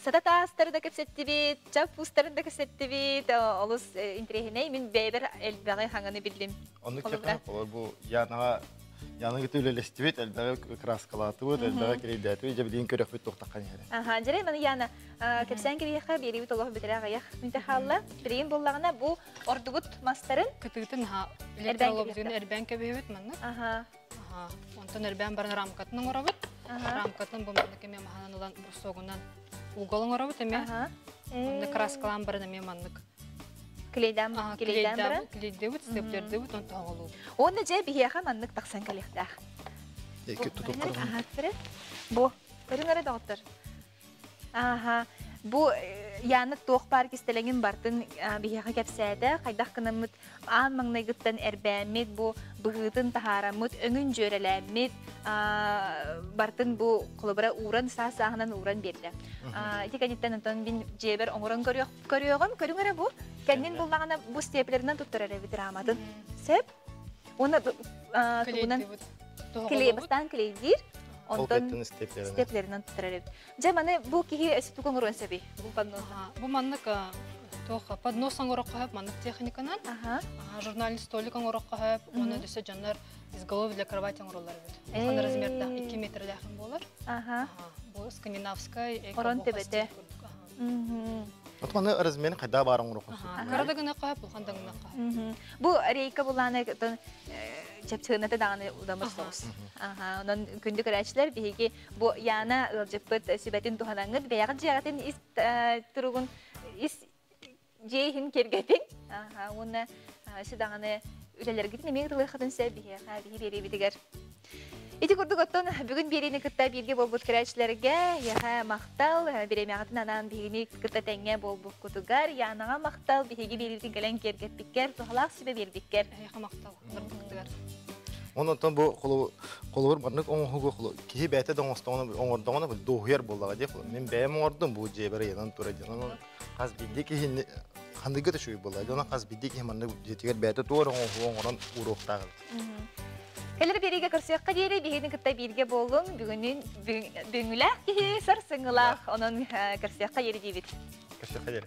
satata astarı da kepsetti bit, çap ustarı da kepsetti bit, olus intrihine min beyber elbağay hangını bildim. Onu çekmek olur bu yanına gittiği ülelestibit, elbağay kraskalatı bu, elbağay kireydatı ve cebildiğin körek bit tohtakan yere. Aha, jadi mana yana kepsen kireyaka biri bit Allah bitira gayak mintahalla, birin bollağına bu ordugut masterın. Kıtıgıtın ha, elektrologizini erben kebebet manna. Aha. Ondan erben barın ramkatının orabıt. Рамкатын бумагы мен маханадан бұрсоғынан уголың орабы теме. Онда краскалан барына мен мандык. Клейдам бара? Клейдебіт, степлердебіт, он тоғылу. Оны жай бігеға мандык тақсан калектақ. Тұтып қырым. Бұ, көрің әрі дағыттыр. Bu yanı toq park istelegin bartın bihaga kepsede qaydak kınamıt an mangnaygıttan erbemit bu bıgıtın taharamıt öngün jörelemmit bartın bu kolobara uğran sağsağınan uğran berdi. Dikanitten anton bin jeber oңорон көрüyorum. Көрüngere bu kendin bulmağına bu steplerinden tutturar evi dramadın. Sep onu tuğunan klebistan kleydir. Ondan steplerinden tutturar. Jamane bu kihi estukan uğran sebi. Bu manlık подносың ораққа хәп, манық техниканан, журналин столикан ораққа хәп, оны дөсе жандар изголовье для кровати оралар бит. Оны размерда 2 метр яқын болар. Бұл скандинавская орон тебете. Отманы размерін қайда барың ұрыққа? Қарадағына қағып, бұлқандағына қағып. Бұл рейка боланы жаптығынаты дағаны ұдамыр соғыз. Онын күнді көрәшілер бейге бұл яна ұлжықпыт сүбәтін тұханаңыз, бәяғы жағатын іс тұрғын іс жейхін кергетің. Оны сүдағаны үлелер кетін емең тұлы қатын сәр бейге бері бедігер. Ити күрдік оттон бүгін берені күтті берге болбут көрәшілерге, яға мақтал, беремеғатын анан бейгені күтті тәңе болбут күтігер, янаға мақтал, бейге берілдің кәлен кергет біккер, тұғалақ сүбе бербіккер. Яға мақтал, күтігер. Ondan bu kolur barnak oğuğu kolu ki bete de oğurdağına bir doğuyar bollağa diye kolu. Men beyim oğurdum bu cebere yanan turacağım. Onun kaz bildi ki hangi de şu bollağa. Ona kaz bildi ki manne jetiger bete doğru oğuğun uğruqtağı. Keler biriga kırsıqqa diyeri bihinin kıtta birge bolun büngülək ki sarsыңılaq onun kırsıqqa yeri diyebit. Kırsıqqa yeri.